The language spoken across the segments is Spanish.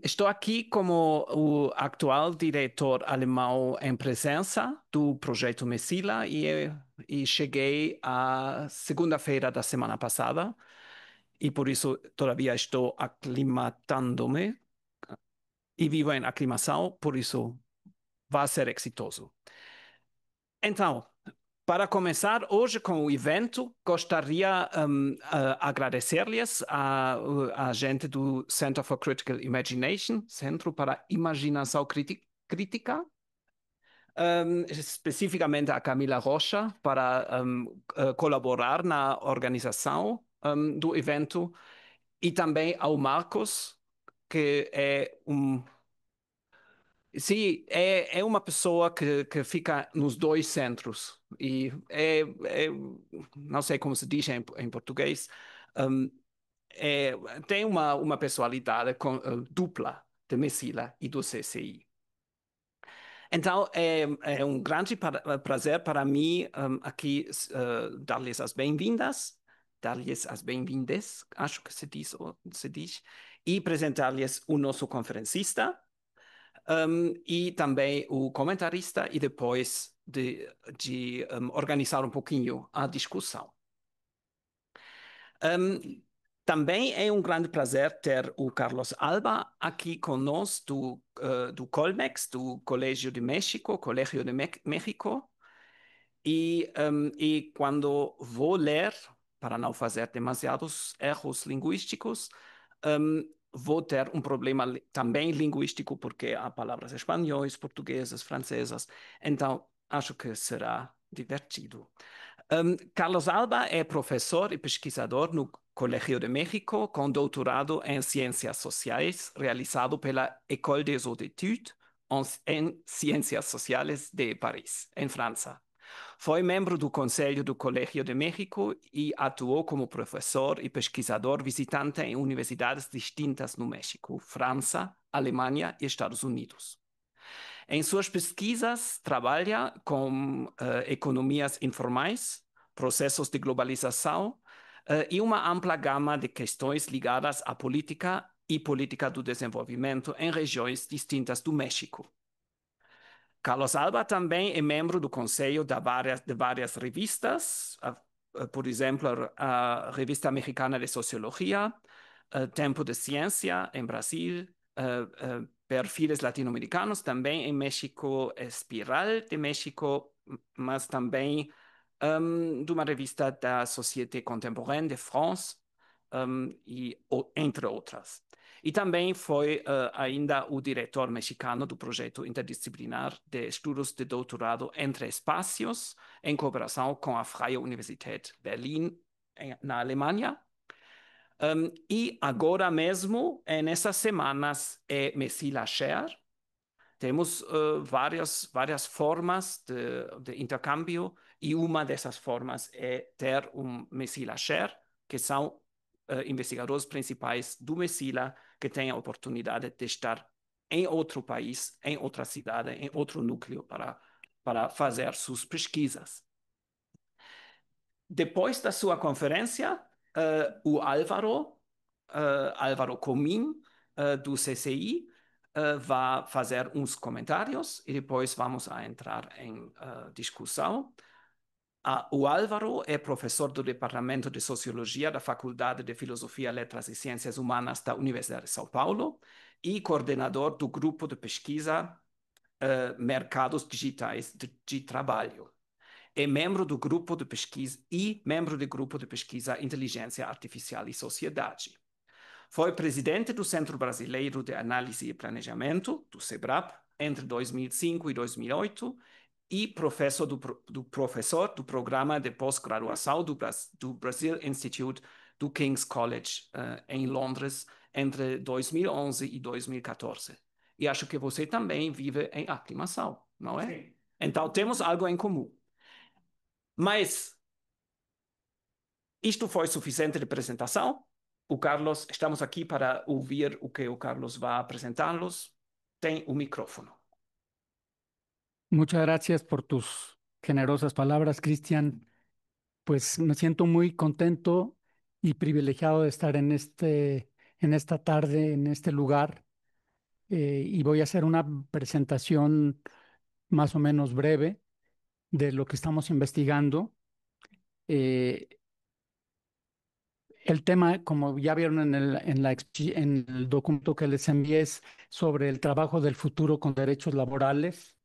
Estou aqui como o atual diretor alemão em presença do projeto Messila e cheguei à segunda-feira da semana passada e por isso todavia estou aclimatando-me e vivo em aclimação, por isso vai ser exitoso. Então, para começar hoje com o evento, gostaria agradecer-lhes a gente do Center for Critical Imagination, Centro para Imaginação Crítica, especificamente a Camila Rocha, para colaborar na organização do evento, e também ao Marcos, que é sim, é uma pessoa que fica nos dois centros e não sei como se diz em português, um, tem uma personalidade dupla de Messila e do CCI. Então, é um grande prazer para mim aqui dar-lhes as bem-vindas, dar-lhes as bem-vindas, acho que se diz, e apresentar-lhes o nosso conferencista, e também o comentarista, e depois de organizar um pouquinho a discussão. Também é um grande prazer ter o Carlos Alba aqui conosco do Colmex, do Colégio de México, Colégio de México, e quando vou ler, para não fazer demasiados erros linguísticos, vou ter um problema também linguístico, porque há palavras espanhóis, portuguesas, francesas, então acho que será divertido. Carlos Alba é professor e pesquisador no Colégio de México, com doutorado em Ciências Sociais, realizado pela École des Hautes Études em Ciências Sociais de Paris, em França. Foi membro do Conselho do Colégio de México e atuou como professor e pesquisador visitante em universidades distintas no México, França, Alemanha e Estados Unidos. Em suas pesquisas, trabalha com economias informais, processos de globalização e uma ampla gama de questões ligadas à política e política do desenvolvimento em regiões distintas do México. Carlos Alba também é membro do conselho de várias revistas, por exemplo, a Revista Mexicana de Sociologia, Tempo de Ciência em Brasil, Perfiles Latino-Americanos, também em México, Espiral de México, mas também de uma revista da Société Contemporaine de France, entre outras. E também foi ainda o diretor mexicano do projeto interdisciplinar de estudos de doutorado entre espaços, em cooperação com a Freie Universität Berlin, na Alemanha. E agora mesmo, nessas semanas, é Messila Share. Temos várias formas de intercâmbio, e uma dessas formas é ter um Messila Share, que são investigadores principais do Messila que têm a oportunidade de estar em outro país, em outra cidade, em outro núcleo para fazer suas pesquisas. Depois da sua conferência, o Álvaro Comín, do CCI, vai fazer uns comentários e depois vamos entrar em discussão. O Álvaro é professor do Departamento de Sociologia da Faculdade de Filosofia, Letras e Ciências Humanas da Universidade de São Paulo e coordenador do grupo de pesquisa Mercados Digitais de Trabalho. É membro do grupo de pesquisa Inteligência Artificial e Sociedade. Foi presidente do Centro Brasileiro de Análise e Planejamento, do SEBRAP, entre 2005 e 2008, e professor do programa de pós-graduação do Brazil Institute do King's College, em Londres, entre 2011 e 2014. E acho que você também vive em aclimação, não é? Sim. Então, temos algo em comum. Mas isto foi suficiente de apresentação. Estamos aqui para ouvir o que o Carlos vai apresentar-los. Tem o micrófono. Muchas gracias por tus generosas palabras, Cristian. Pues me siento muy contento y privilegiado de estar en esta tarde, en este lugar, y voy a hacer una presentación más o menos breve de lo que estamos investigando. Eh, el tema, como ya vieron en el documento que les envié, es sobre el trabajo del futuro con derechos laborales,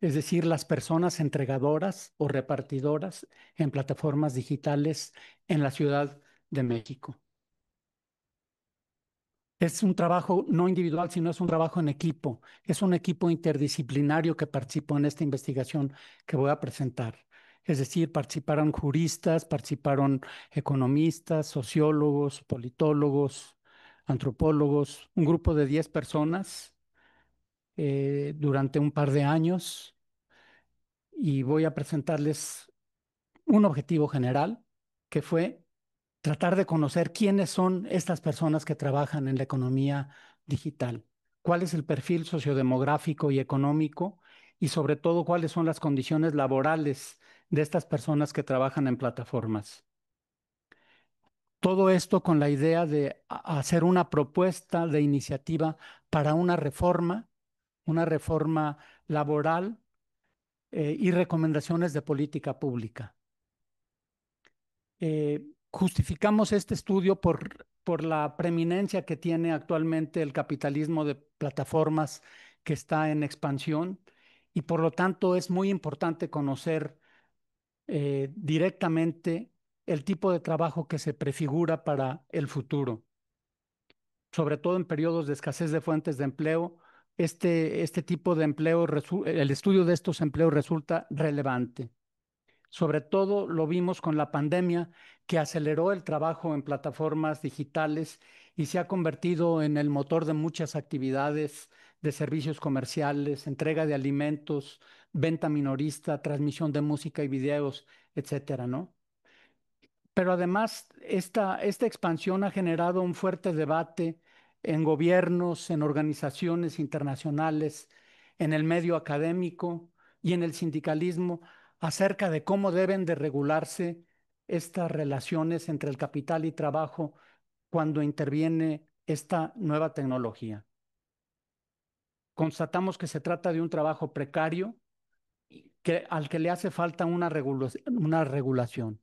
es decir, las personas entregadoras o repartidoras en plataformas digitales en la Ciudad de México. Es un trabajo no individual, sino es un trabajo en equipo. Es un equipo interdisciplinario que participó en esta investigación que voy a presentar. Es decir, participaron juristas, participaron economistas, sociólogos, politólogos, antropólogos, un grupo de 10 personas durante un par de años, y voy a presentarles un objetivo general que fue tratar de conocer quiénes son estas personas que trabajan en la economía digital, cuál es el perfil sociodemográfico y económico, y sobre todo cuáles son las condiciones laborales de estas personas que trabajan en plataformas. Todo esto con la idea de hacer una propuesta de iniciativa para una reforma laboral, y recomendaciones de política pública. Justificamos este estudio por la preeminencia que tiene actualmente el capitalismo de plataformas, que está en expansión, y por lo tanto es muy importante conocer directamente el tipo de trabajo que se prefigura para el futuro, sobre todo en periodos de escasez de fuentes de empleo. Este tipo de empleo, el estudio de estos empleos resulta relevante. Sobre todo lo vimos con la pandemia, que aceleró el trabajo en plataformas digitales y se ha convertido en el motor de muchas actividades de servicios comerciales, entrega de alimentos, venta minorista, transmisión de música y videos, etcétera, ¿no? Pero además, esta expansión ha generado un fuerte debate en gobiernos, en organizaciones internacionales, en el medio académico y en el sindicalismo, acerca de cómo deben de regularse estas relaciones entre el capital y trabajo cuando interviene esta nueva tecnología. Constatamos que se trata de un trabajo precario, al que le hace falta una regulación.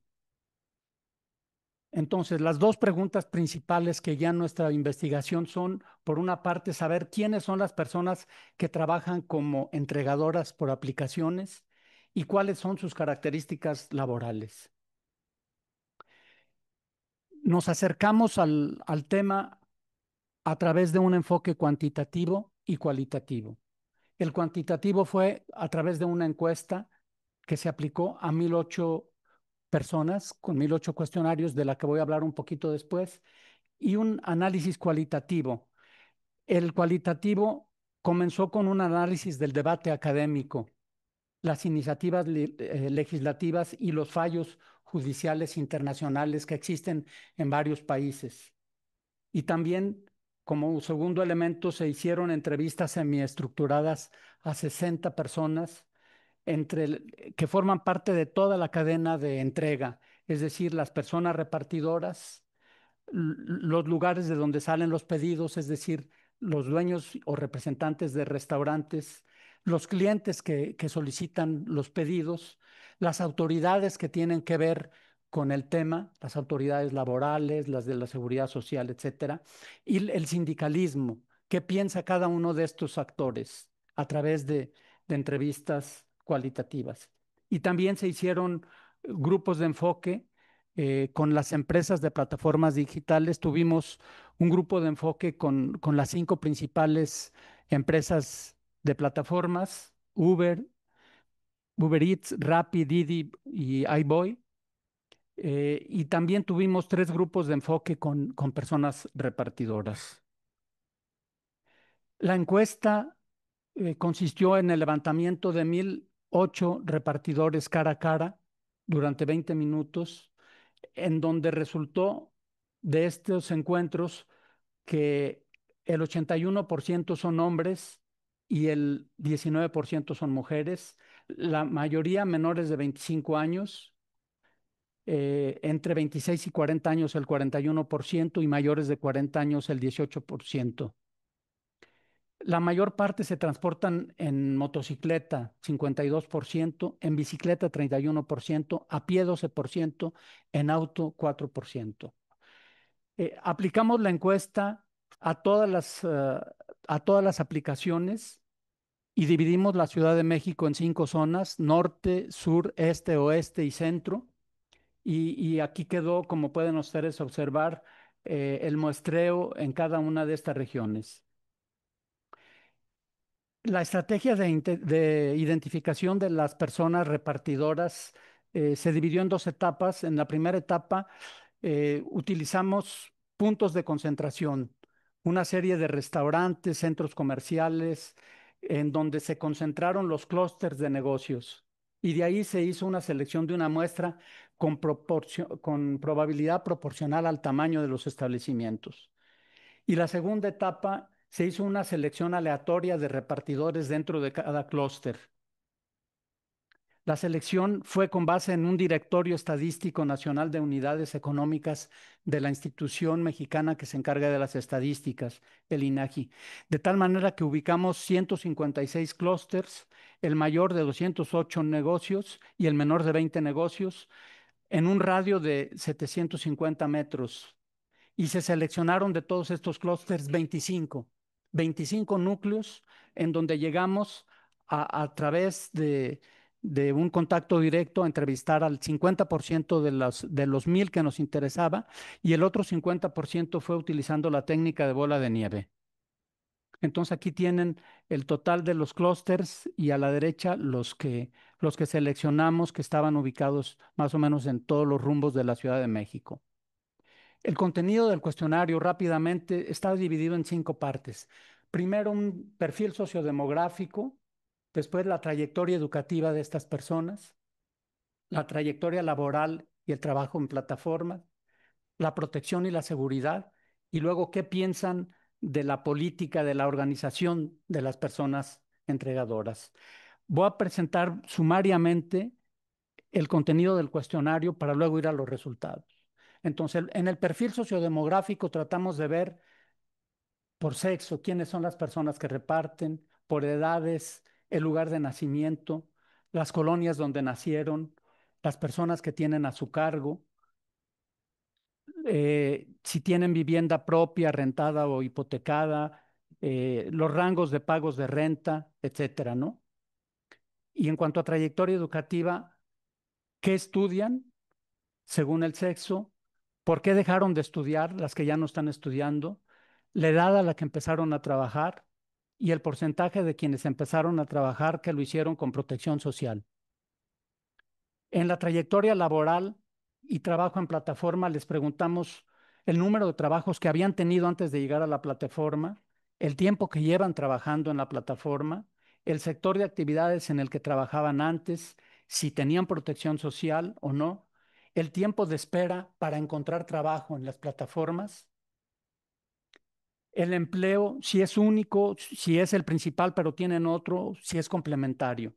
Entonces, las dos preguntas principales que ya nuestra investigación son, por una parte, saber quiénes son las personas que trabajan como entregadoras por aplicaciones y cuáles son sus características laborales. Nos acercamos al tema a través de un enfoque cuantitativo y cualitativo. El cuantitativo fue a través de una encuesta que se aplicó a 1,008 personas, con 1,008 cuestionarios, de la que voy a hablar un poquito después, y un análisis cualitativo. El cualitativo comenzó con un análisis del debate académico, las iniciativas legislativas y los fallos judiciales internacionales que existen en varios países. Y también, como segundo elemento, se hicieron entrevistas semiestructuradas a 60 personas que forman parte de toda la cadena de entrega, es decir, las personas repartidoras, los lugares de donde salen los pedidos, es decir, los dueños o representantes de restaurantes, los clientes que solicitan los pedidos, las autoridades que tienen que ver con el tema, las autoridades laborales, las de la seguridad social, etcétera, y el sindicalismo. ¿Qué piensa cada uno de estos actores a través de entrevistas cualitativas? Y también se hicieron grupos de enfoque con las empresas de plataformas digitales. Tuvimos un grupo de enfoque con las 5 principales empresas de plataformas: Uber Eats, Rappi, Didi y iBoy. Y también tuvimos 3 grupos de enfoque con personas repartidoras. La encuesta consistió en el levantamiento de 1,008 repartidores cara a cara durante 20 minutos, en donde resultó de estos encuentros que el 81% son hombres y el 19% son mujeres, la mayoría menores de 25 años, entre 26 y 40 años el 41% y mayores de 40 años el 18%. La mayor parte se transportan en motocicleta, 52%, en bicicleta, 31%, a pie, 12%, en auto, 4%. Aplicamos la encuesta a a todas las aplicaciones y dividimos la Ciudad de México en 5 zonas: norte, sur, este, oeste y centro. Y aquí quedó, como pueden ustedes observar, el muestreo en cada una de estas regiones. La estrategia de identificación de las personas repartidoras se dividió en 2 etapas. En la primera etapa utilizamos puntos de concentración, una serie de restaurantes, centros comerciales, en donde se concentraron los clústeres de negocios. Y de ahí se hizo una selección de una muestra con probabilidad proporcional al tamaño de los establecimientos. Y la segunda etapa se hizo una selección aleatoria de repartidores dentro de cada clúster. La selección fue con base en un directorio estadístico nacional de unidades económicas de la institución mexicana que se encarga de las estadísticas, el INEGI, de tal manera que ubicamos 156 clústeres, el mayor de 208 negocios y el menor de 20 negocios, en un radio de 750 metros. Y se seleccionaron de todos estos clústeres 25 núcleos en donde llegamos a través de un contacto directo a entrevistar al 50% de los 1,000 que nos interesaba, y el otro 50% fue utilizando la técnica de bola de nieve. Entonces aquí tienen el total de los clústeres y a la derecha los que seleccionamos, que estaban ubicados más o menos en todos los rumbos de la Ciudad de México. El contenido del cuestionario rápidamente está dividido en 5 partes. Primero, un perfil sociodemográfico, después la trayectoria educativa de estas personas, la trayectoria laboral y el trabajo en plataforma, la protección y la seguridad, y luego qué piensan de la política, de la organización de las personas entregadoras. Voy a presentar sumariamente el contenido del cuestionario para luego ir a los resultados. Entonces, en el perfil sociodemográfico tratamos de ver por sexo quiénes son las personas que reparten, por edades, el lugar de nacimiento, las colonias donde nacieron, las personas que tienen a su cargo, si tienen vivienda propia, rentada o hipotecada, los rangos de pagos de renta, etcétera, ¿no? Y en cuanto a trayectoria educativa, ¿qué estudian según el sexo? ¿Por qué dejaron de estudiar las que ya no están estudiando? La edad a la que empezaron a trabajar y el porcentaje de quienes empezaron a trabajar que lo hicieron con protección social. En la trayectoria laboral y trabajo en plataforma les preguntamos el número de trabajos que habían tenido antes de llegar a la plataforma, el tiempo que llevan trabajando en la plataforma, el sector de actividades en el que trabajaban antes, si tenían protección social o no, el tiempo de espera para encontrar trabajo en las plataformas, el empleo, si es único, si es el principal, pero tienen otro, si es complementario.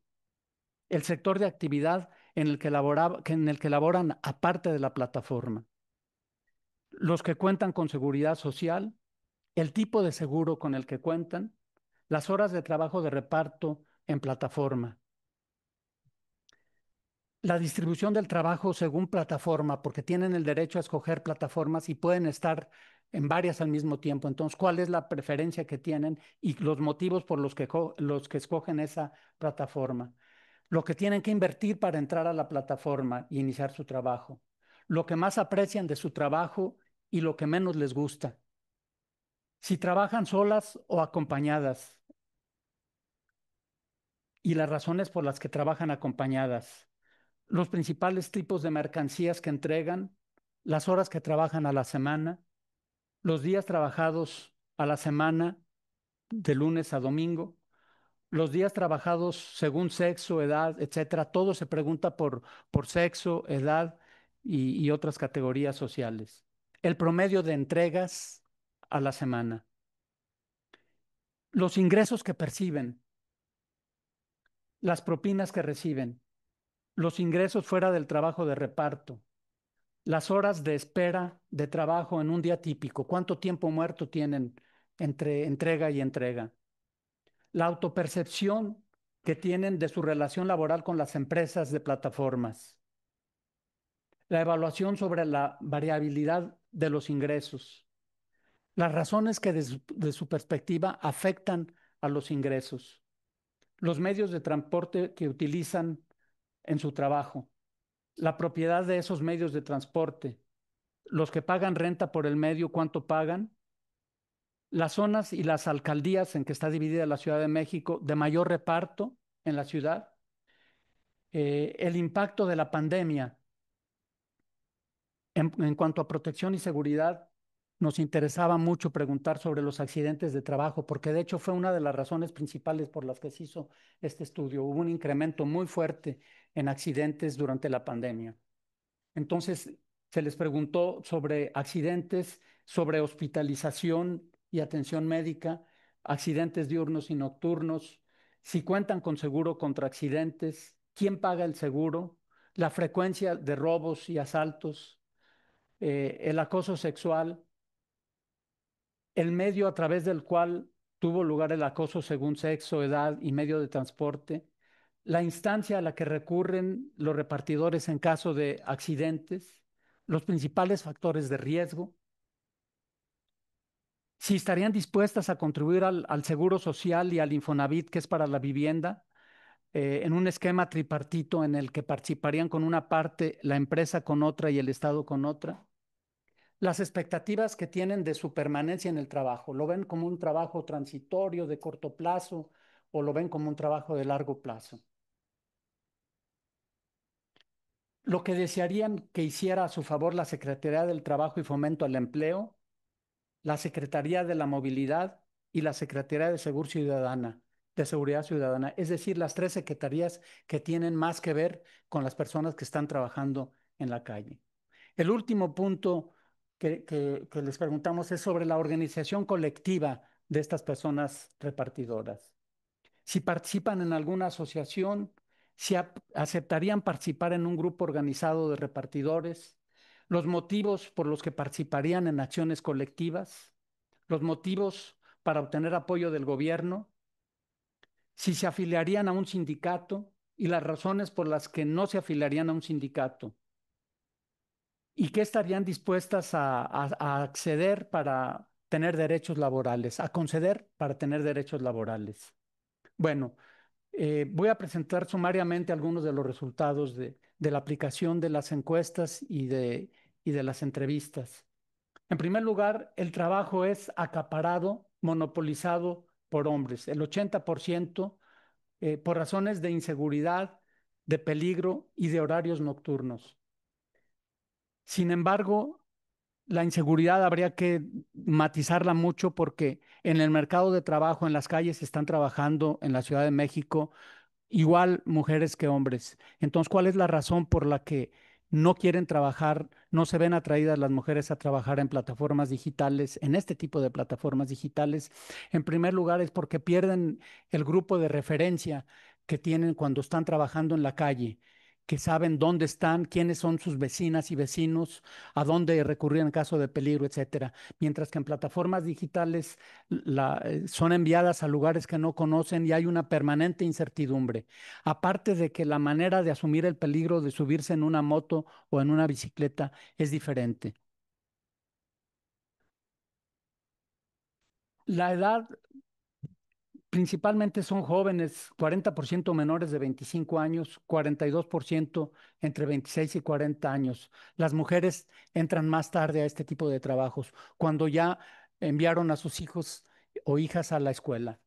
El sector de actividad en el que laboran aparte de la plataforma. Los que cuentan con seguridad social, el tipo de seguro con el que cuentan, las horas de trabajo de reparto en plataforma. La distribución del trabajo según plataforma, porque tienen el derecho a escoger plataformas y pueden estar en varias al mismo tiempo. Entonces, ¿cuál es la preferencia que tienen y los motivos por los que escogen esa plataforma? Lo que tienen que invertir para entrar a la plataforma y iniciar su trabajo, lo que más aprecian de su trabajo y lo que menos les gusta. Si trabajan solas o acompañadas y las razones por las que trabajan acompañadas, los principales tipos de mercancías que entregan, las horas que trabajan a la semana, los días trabajados a la semana, de lunes a domingo, los días trabajados según sexo, edad, etcétera. Todo se pregunta por sexo, edad y otras categorías sociales. El promedio de entregas a la semana. Los ingresos que perciben, las propinas que reciben, los ingresos fuera del trabajo de reparto, las horas de espera de trabajo en un día típico, cuánto tiempo muerto tienen entre entrega y entrega. la autopercepción que tienen de su relación laboral con las empresas de plataformas, la evaluación sobre la variabilidad de los ingresos, las razones que de su perspectiva afectan a los ingresos, los medios de transporte que utilizan en su trabajo, la propiedad de esos medios de transporte, los que pagan renta por el medio, cuánto pagan, las zonas y las alcaldías en que está dividida la Ciudad de México de mayor reparto en la ciudad, el impacto de la pandemia en cuanto a protección y seguridad. Nos interesaba mucho preguntar sobre los accidentes de trabajo, porque de hecho fue una de las razones principales por las que se hizo este estudio. Hubo un incremento muy fuerte en accidentes durante la pandemia. Entonces, se les preguntó sobre accidentes, sobre hospitalización y atención médica, accidentes diurnos y nocturnos, si cuentan con seguro contra accidentes, quién paga el seguro, la frecuencia de robos y asaltos, el acoso sexual, el medio a través del cual tuvo lugar el acoso según sexo, edad y medio de transporte, la instancia a la que recurren los repartidores en caso de accidentes, los principales factores de riesgo, si estarían dispuestas a contribuir al seguro social y al Infonavit, que es para la vivienda, en un esquema tripartito en el que participarían con una parte la empresa con otra y el Estado con otra. Las expectativas que tienen de su permanencia en el trabajo, ¿lo ven como un trabajo transitorio de corto plazo o lo ven como un trabajo de largo plazo? Lo que desearían que hiciera a su favor la Secretaría del Trabajo y Fomento al Empleo, la Secretaría de la Movilidad y la Secretaría de de Seguridad Ciudadana, es decir, las tres secretarías que tienen más que ver con las personas que están trabajando en la calle. El último punto que les preguntamos es sobre la organización colectiva de estas personas repartidoras. Si participan en alguna asociación, si aceptarían participar en un grupo organizado de repartidores, los motivos por los que participarían en acciones colectivas, los motivos para obtener apoyo del gobierno, si se afiliarían a un sindicato y las razones por las que no se afiliarían a un sindicato y qué estarían dispuestas a acceder para tener derechos laborales, a conceder para tener derechos laborales. Bueno, voy a presentar sumariamente algunos de los resultados de la aplicación de las encuestas y de las entrevistas. En primer lugar, el trabajo es acaparado, monopolizado por hombres, el 80% por razones de inseguridad, de peligro y de horarios nocturnos. Sin embargo, la inseguridad habría que matizarla mucho porque en el mercado de trabajo, en las calles, están trabajando en la Ciudad de México igual mujeres que hombres. Entonces, ¿cuál es la razón por la que no quieren trabajar, no se ven atraídas las mujeres a trabajar en plataformas digitales, en este tipo de plataformas digitales? En primer lugar, es porque pierden el grupo de referencia que tienen cuando están trabajando en la calle, que saben dónde están, quiénes son sus vecinas y vecinos, a dónde recurrir en caso de peligro, etcétera. Mientras que en plataformas digitales son enviadas a lugares que no conocen y hay una permanente incertidumbre. Aparte de que la manera de asumir el peligro de subirse en una moto o en una bicicleta es diferente. La edad principalmente son jóvenes, 40% menores de 25 años, 42% entre 26 y 40 años. Las mujeres entran más tarde a este tipo de trabajos, cuando ya enviaron a sus hijos o hijas a la escuela.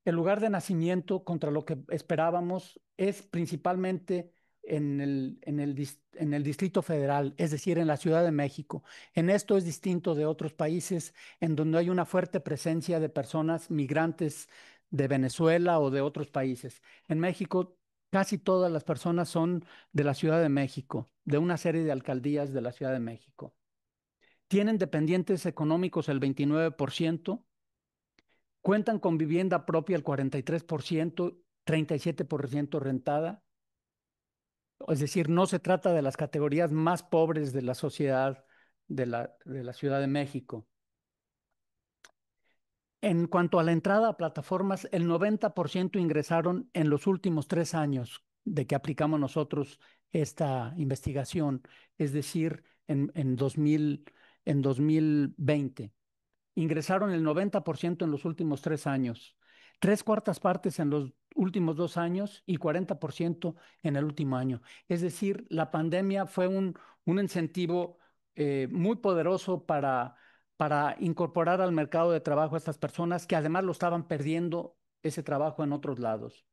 El lugar de nacimiento, contra lo que esperábamos, es principalmente en el Distrito Federal, es decir, en la Ciudad de México. En esto es distinto de otros países en donde hay una fuerte presencia de personas migrantes de Venezuela o de otros países. En México, casi todas las personas son de la Ciudad de México, de una serie de alcaldías de la Ciudad de México. Tienen dependientes económicos el 29%. Cuentan con vivienda propia el 43%, 37% rentada. Es decir, no se trata de las categorías más pobres de la sociedad de la Ciudad de México. En cuanto a la entrada a plataformas, el 90% ingresaron en los últimos 3 años de que aplicamos nosotros esta investigación, es decir, en 2020. Ingresaron el 90% en los últimos 3 años, tres cuartas partes en los últimos 2 años y 40% en el último año. Es decir, la pandemia fue un incentivo muy poderoso para incorporar al mercado de trabajo a estas personas que además lo estaban perdiendo ese trabajo en otros lados.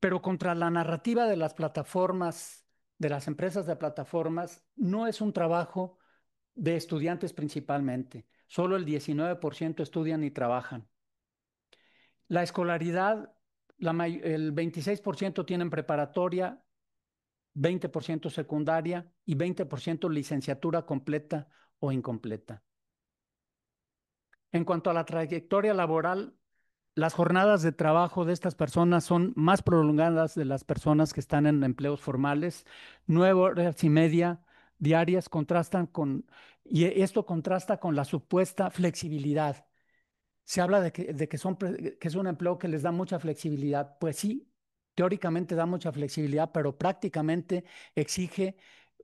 Pero contra la narrativa de las plataformas, de las empresas de plataformas, no es un trabajo de estudiantes principalmente. Solo el 19% estudian y trabajan. La escolaridad, el 26% tienen preparatoria, 20% secundaria y 20% licenciatura completa o incompleta. En cuanto a la trayectoria laboral, las jornadas de trabajo de estas personas son más prolongadas de las personas que están en empleos formales. 9 horas y media diarias y esto contrasta con la supuesta flexibilidad. Se habla de que es un empleo que les da mucha flexibilidad. Pues sí, teóricamente da mucha flexibilidad, pero prácticamente exige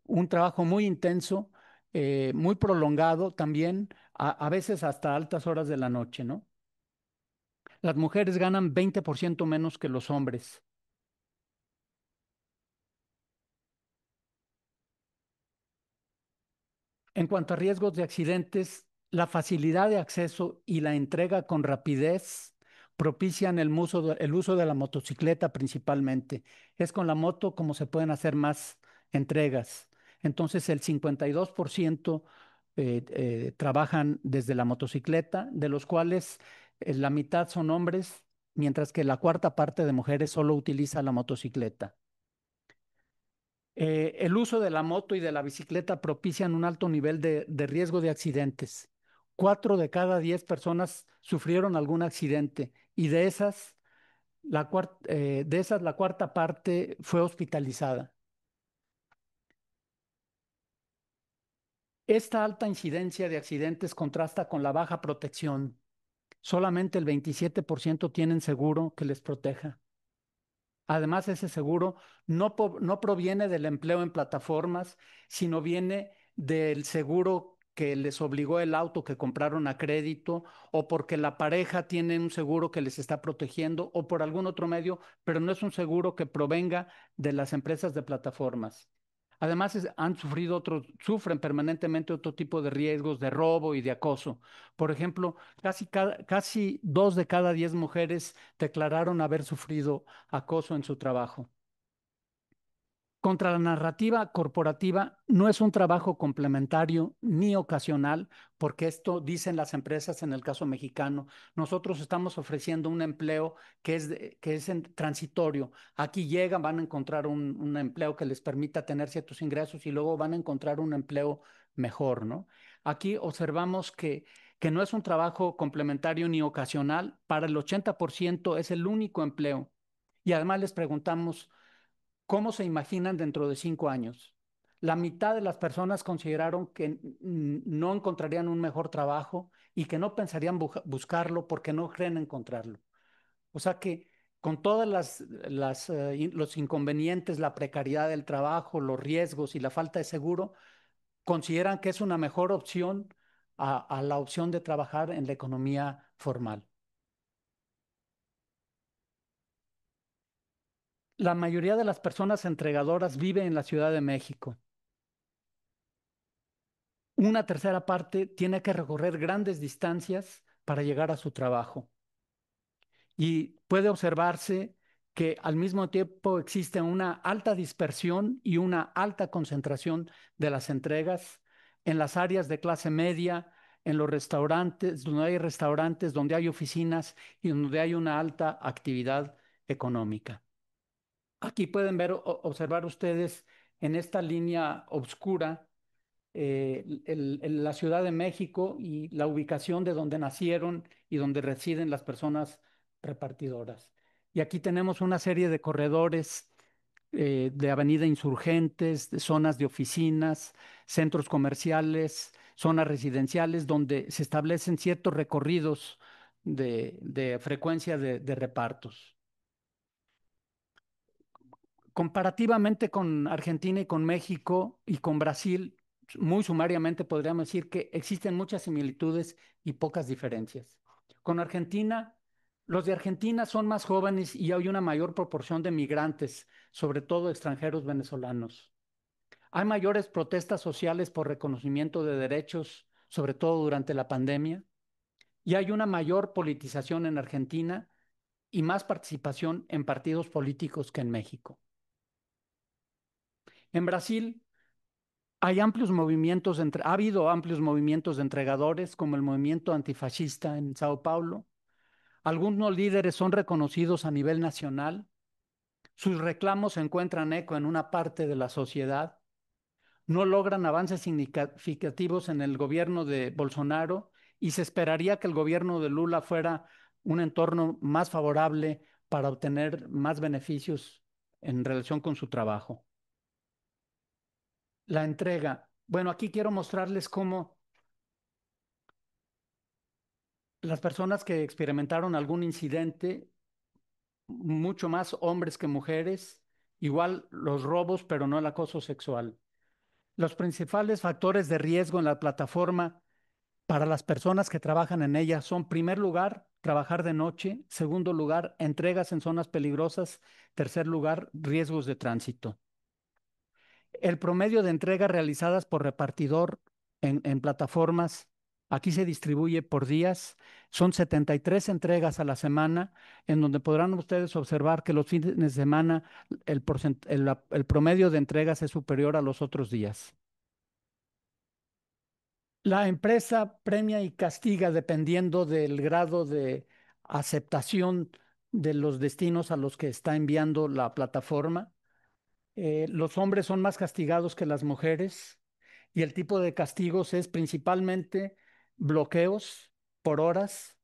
un trabajo muy intenso, muy prolongado también, a veces hasta altas horas de la noche, ¿no? Las mujeres ganan 20% menos que los hombres. En cuanto a riesgos de accidentes, la facilidad de acceso y la entrega con rapidez propician el uso de la motocicleta principalmente. Es con la moto como se pueden hacer más entregas. Entonces, el 52% trabajan desde la motocicleta, de los cuales la mitad son hombres, mientras que la cuarta parte de mujeres solo utiliza la motocicleta. El uso de la moto y de la bicicleta propician un alto nivel de riesgo de accidentes. 4 de cada 10 personas sufrieron algún accidente y de esas la cuarta parte fue hospitalizada. Esta alta incidencia de accidentes contrasta con la baja protección. Solamente el 27% tienen seguro que les proteja. Además, ese seguro no proviene del empleo en plataformas, sino viene del seguro que les obligó el auto que compraron a crédito o porque la pareja tiene un seguro que les está protegiendo o por algún otro medio, pero no es un seguro que provenga de las empresas de plataformas. Además, sufren permanentemente otro tipo de riesgos de robo y de acoso. Por ejemplo, casi 2 de cada 10 mujeres declararon haber sufrido acoso en su trabajo. Contra la narrativa corporativa no es un trabajo complementario ni ocasional, porque esto dicen las empresas en el caso mexicano. Nosotros estamos ofreciendo un empleo que es transitorio. Aquí llegan, van a encontrar un empleo que les permita tener ciertos ingresos y luego van a encontrar un empleo mejor, ¿no? Aquí observamos que no es un trabajo complementario ni ocasional. Para el 80% es el único empleo. Y además les preguntamos, ¿cómo se imaginan dentro de 5 años? La mitad de las personas consideraron que no encontrarían un mejor trabajo y que no pensarían buscarlo porque no creen encontrarlo. O sea que con todas los inconvenientes, la precariedad del trabajo, los riesgos y la falta de seguro, consideran que es una mejor opción a la opción de trabajar en la economía formal. La mayoría de las personas entregadoras vive en la Ciudad de México. Una tercera parte tiene que recorrer grandes distancias para llegar a su trabajo. Y puede observarse que al mismo tiempo existe una alta dispersión y una alta concentración de las entregas en las áreas de clase media, en los restaurantes, donde hay oficinas y donde hay una alta actividad económica. Aquí pueden observar ustedes en esta línea oscura la Ciudad de México y la ubicación de donde nacieron y donde residen las personas repartidoras. Y aquí tenemos una serie de corredores de Avenida Insurgentes, de zonas de oficinas, centros comerciales, zonas residenciales, donde se establecen ciertos recorridos de frecuencia de repartos. Comparativamente con Argentina y con México y con Brasil, muy sumariamente podríamos decir que existen muchas similitudes y pocas diferencias. Con Argentina, los de Argentina son más jóvenes y hay una mayor proporción de migrantes, sobre todo extranjeros venezolanos. Hay mayores protestas sociales por reconocimiento de derechos, sobre todo durante la pandemia, y hay una mayor politización en Argentina y más participación en partidos políticos que en México. En Brasil ha habido amplios movimientos de entregadores, como el movimiento antifascista en Sao Paulo. Algunos líderes son reconocidos a nivel nacional. Sus reclamos encuentran eco en una parte de la sociedad. No logran avances significativos en el gobierno de Bolsonaro y se esperaría que el gobierno de Lula fuera un entorno más favorable para obtener más beneficios en relación con su trabajo. La entrega. Bueno, aquí quiero mostrarles cómo las personas que experimentaron algún incidente, mucho más hombres que mujeres, igual los robos, pero no el acoso sexual. Los principales factores de riesgo en la plataforma para las personas que trabajan en ella son, primer lugar, trabajar de noche; segundo lugar, entregas en zonas peligrosas; tercer lugar, riesgos de tránsito. El promedio de entregas realizadas por repartidor en plataformas, aquí se distribuye por días, son 73 entregas a la semana, en donde podrán ustedes observar que los fines de semana el promedio de entregas es superior a los otros días. La empresa premia y castiga dependiendo del grado de aceptación de los destinos a los que está enviando la plataforma. Los hombres son más castigados que las mujeres y el tipo de castigos es principalmente bloqueos por horas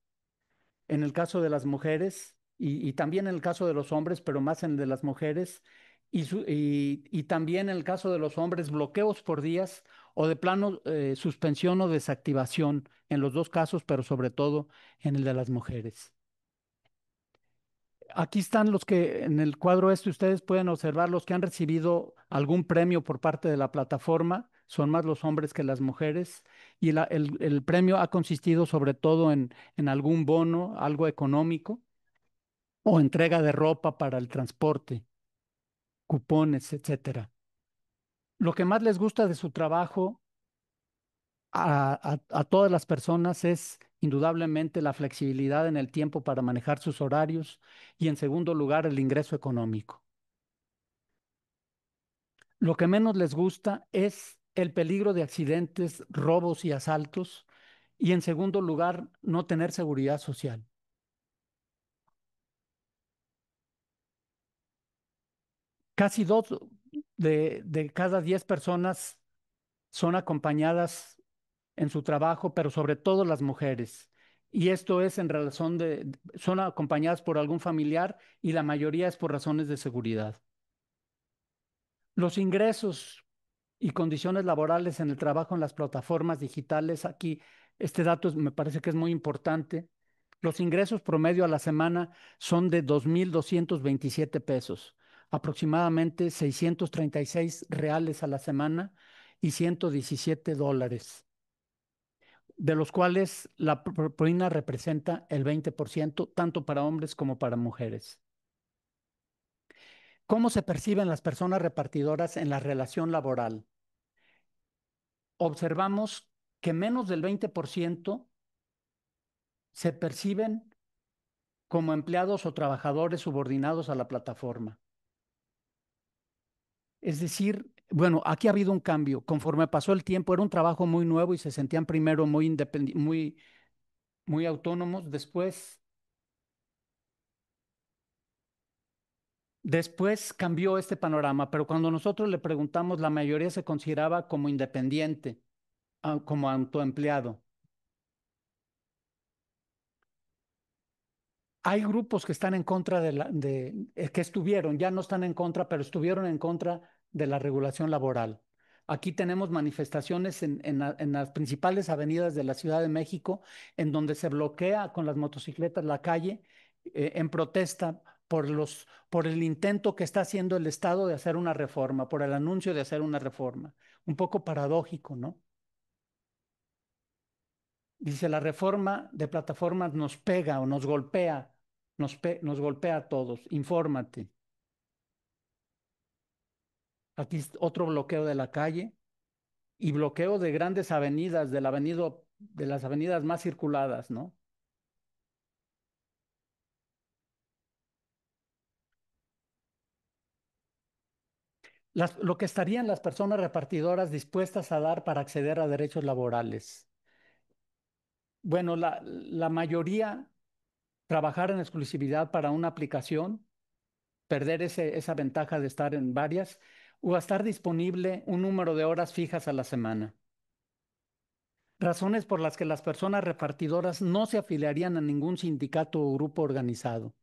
en el caso de las mujeres y también en el caso de los hombres, pero más en el de las mujeres, y también en el caso de los hombres bloqueos por días o de plano suspensión o desactivación en los dos casos, pero sobre todo en el de las mujeres. Aquí están los que en el cuadro ustedes pueden observar los que han recibido algún premio por parte de la plataforma. Son más los hombres que las mujeres y el premio ha consistido sobre todo en algún bono, algo económico o entrega de ropa para el transporte, cupones, etcétera. Lo que más les gusta de su trabajo a todas las personas es indudablemente la flexibilidad en el tiempo para manejar sus horarios y en segundo lugar el ingreso económico. Lo que menos les gusta es el peligro de accidentes, robos y asaltos y en segundo lugar no tener seguridad social. Casi dos de cada 10 personas son acompañadas en su trabajo, pero sobre todo las mujeres. Y esto es en razón son acompañadas por algún familiar y la mayoría es por razones de seguridad. Los ingresos y condiciones laborales en el trabajo en las plataformas digitales, aquí este dato me parece que es muy importante. Los ingresos promedio a la semana son de 2,227 pesos, aproximadamente 636 reales a la semana y $117, de los cuales la propina representa el 20%, tanto para hombres como para mujeres. ¿Cómo se perciben las personas repartidoras en la relación laboral? Observamos que menos del 20% se perciben como empleados o trabajadores subordinados a la plataforma. Es decir, bueno, aquí ha habido un cambio. Conforme pasó el tiempo, era un trabajo muy nuevo y se sentían primero muy independientes, muy autónomos. Después cambió este panorama, pero cuando nosotros le preguntamos, la mayoría se consideraba como independiente, como autoempleado. Hay grupos que están en contra que estuvieron, ya no están en contra, pero estuvieron en contra de la regulación laboral. Aquí tenemos manifestaciones en las principales avenidas de la Ciudad de México, en donde se bloquea con las motocicletas la calle en protesta por el intento que está haciendo el Estado de hacer una reforma, por el anuncio de hacer una reforma. Un poco paradójico, ¿no? Dice, la reforma de plataformas nos pega o nos golpea, nos golpea a todos. Infórmate. Aquí otro bloqueo de la calle y bloqueo de grandes avenidas, de las avenidas más circuladas, ¿no? Lo que estarían las personas repartidoras dispuestas a dar para acceder a derechos laborales. Bueno, la mayoría trabajar en exclusividad para una aplicación, perder esa ventaja de estar en varias, o estar disponible un número de horas fijas a la semana. Razones por las que las personas repartidoras no se afiliarían a ningún sindicato o grupo organizado.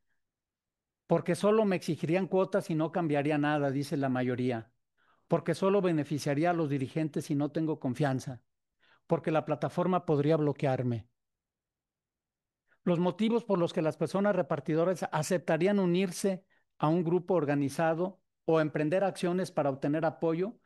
Porque solo me exigirían cuotas y no cambiaría nada, dice la mayoría. Porque solo beneficiaría a los dirigentes y no tengo confianza. Porque la plataforma podría bloquearme. Los motivos por los que las personas repartidoras aceptarían unirse a un grupo organizado o emprender acciones para obtener apoyo,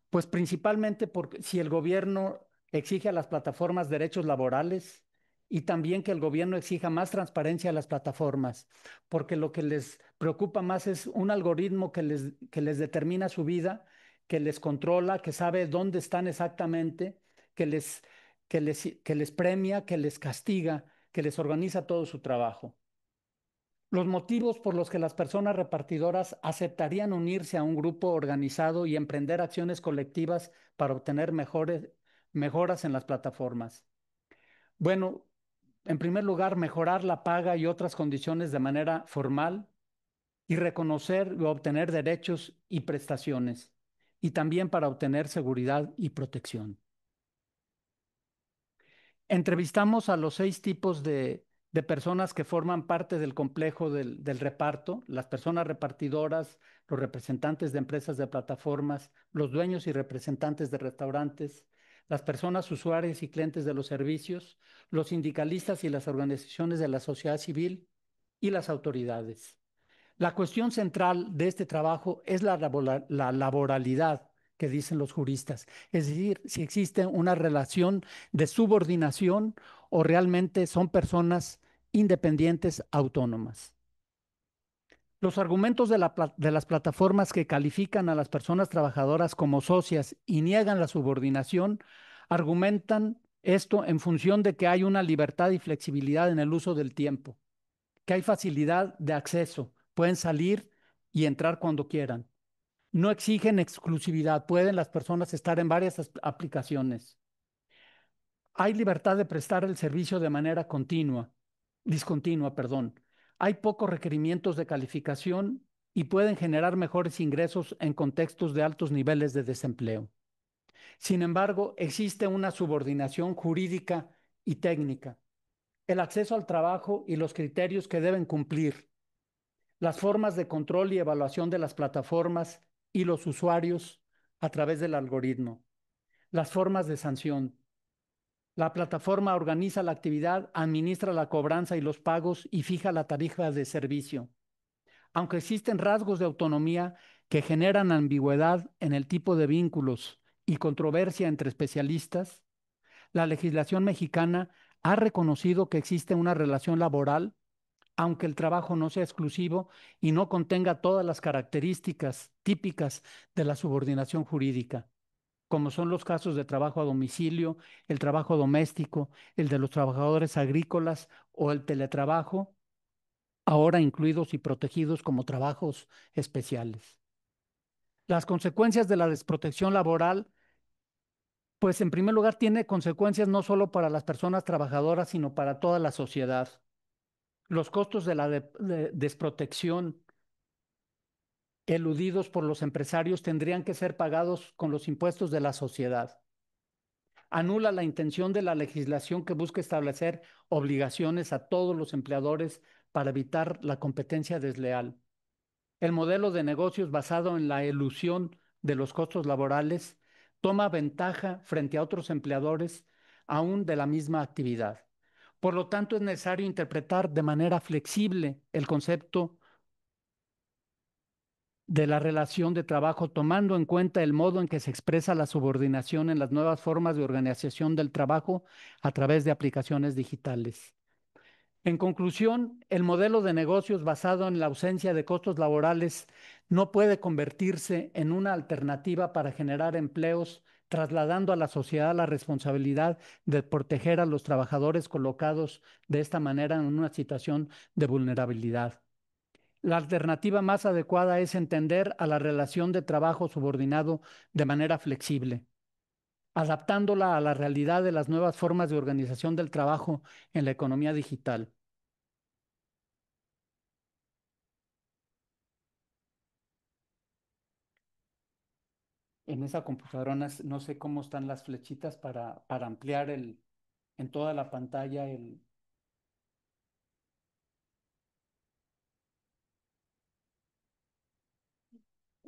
pues principalmente porque si el gobierno exige a las plataformas derechos laborales y también que el gobierno exija más transparencia a las plataformas, porque lo que les preocupa más es un algoritmo que les determina su vida, que les controla, que sabe dónde están exactamente, que les, que les premia, que les castiga, que les organiza todo su trabajo. Los motivos por los que las personas repartidoras aceptarían unirse a un grupo organizado y emprender acciones colectivas para obtener mejoras en las plataformas. Bueno, en primer lugar, mejorar la paga y otras condiciones de manera formal y reconocer o obtener derechos y prestaciones, y también para obtener seguridad y protección. Entrevistamos a los 6 tipos de personas que forman parte del complejo del reparto, las personas repartidoras, los representantes de empresas de plataformas, los dueños y representantes de restaurantes, las personas usuarias y clientes de los servicios, los sindicalistas y las organizaciones de la sociedad civil y las autoridades. La cuestión central de este trabajo es la laboralidad que dicen los juristas, es decir, si existe una relación de subordinación o realmente son personas independientes autónomas. Los argumentos de las plataformas que califican a las personas trabajadoras como socias y niegan la subordinación argumentan esto en función de que hay una libertad y flexibilidad en el uso del tiempo, que hay facilidad de acceso, pueden salir y entrar cuando quieran. No exigen exclusividad, pueden las personas estar en varias aplicaciones. Hay libertad de prestar el servicio de manera discontinua, perdón. Hay pocos requerimientos de calificación y pueden generar mejores ingresos en contextos de altos niveles de desempleo. Sin embargo, existe una subordinación jurídica y técnica, el acceso al trabajo y los criterios que deben cumplir, las formas de control y evaluación de las plataformas y los usuarios a través del algoritmo, las formas de sanción. La plataforma organiza la actividad, administra la cobranza y los pagos y fija la tarifa de servicio. Aunque existen rasgos de autonomía que generan ambigüedad en el tipo de vínculos y controversia entre especialistas, la legislación mexicana ha reconocido que existe una relación laboral, aunque el trabajo no sea exclusivo y no contenga todas las características típicas de la subordinación jurídica, como son los casos de trabajo a domicilio, el trabajo doméstico, el de los trabajadores agrícolas o el teletrabajo, ahora incluidos y protegidos como trabajos especiales. Las consecuencias de la desprotección laboral, pues en primer lugar tiene consecuencias no solo para las personas trabajadoras, sino para toda la sociedad. Los costos de la desprotección eludidos por los empresarios tendrían que ser pagados con los impuestos de la sociedad. Anula la intención de la legislación que busca establecer obligaciones a todos los empleadores para evitar la competencia desleal. El modelo de negocios basado en la elusión de los costos laborales toma ventaja frente a otros empleadores aún de la misma actividad. Por lo tanto, es necesario interpretar de manera flexible el concepto de la relación de trabajo, tomando en cuenta el modo en que se expresa la subordinación en las nuevas formas de organización del trabajo a través de aplicaciones digitales. En conclusión, el modelo de negocios basado en la ausencia de costos laborales no puede convertirse en una alternativa para generar empleos, trasladando a la sociedad la responsabilidad de proteger a los trabajadores colocados de esta manera en una situación de vulnerabilidad. La alternativa más adecuada es entender a la relación de trabajo subordinado de manera flexible, adaptándola a la realidad de las nuevas formas de organización del trabajo en la economía digital. En esa computadora no sé cómo están las flechitas para ampliar en toda la pantalla el...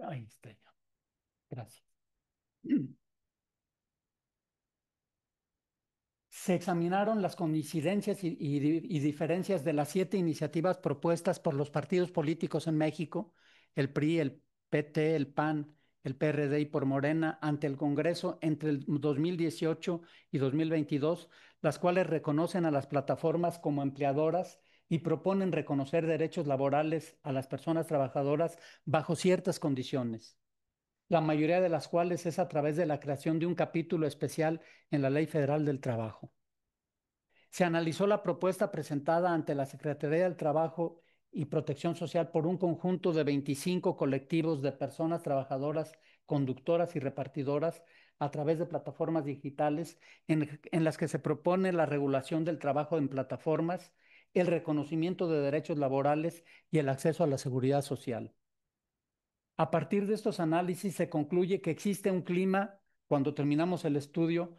Ahí está ya. Gracias. Se examinaron las coincidencias y diferencias de las 7 iniciativas propuestas por los partidos políticos en México, el PRI, el PT, el PAN, el PRD y por Morena, ante el Congreso entre el 2018 y 2022, las cuales reconocen a las plataformas como empleadoras y proponen reconocer derechos laborales a las personas trabajadoras bajo ciertas condiciones, la mayoría de las cuales es a través de la creación de un capítulo especial en la Ley Federal del Trabajo. Se analizó la propuesta presentada ante la Secretaría del Trabajo y Protección Social por un conjunto de 25 colectivos de personas trabajadoras, conductoras y repartidoras a través de plataformas digitales en las que se propone la regulación del trabajo en plataformas, el reconocimiento de derechos laborales y el acceso a la seguridad social. A partir de estos análisis se concluye que existe un clima, cuando terminamos el estudio,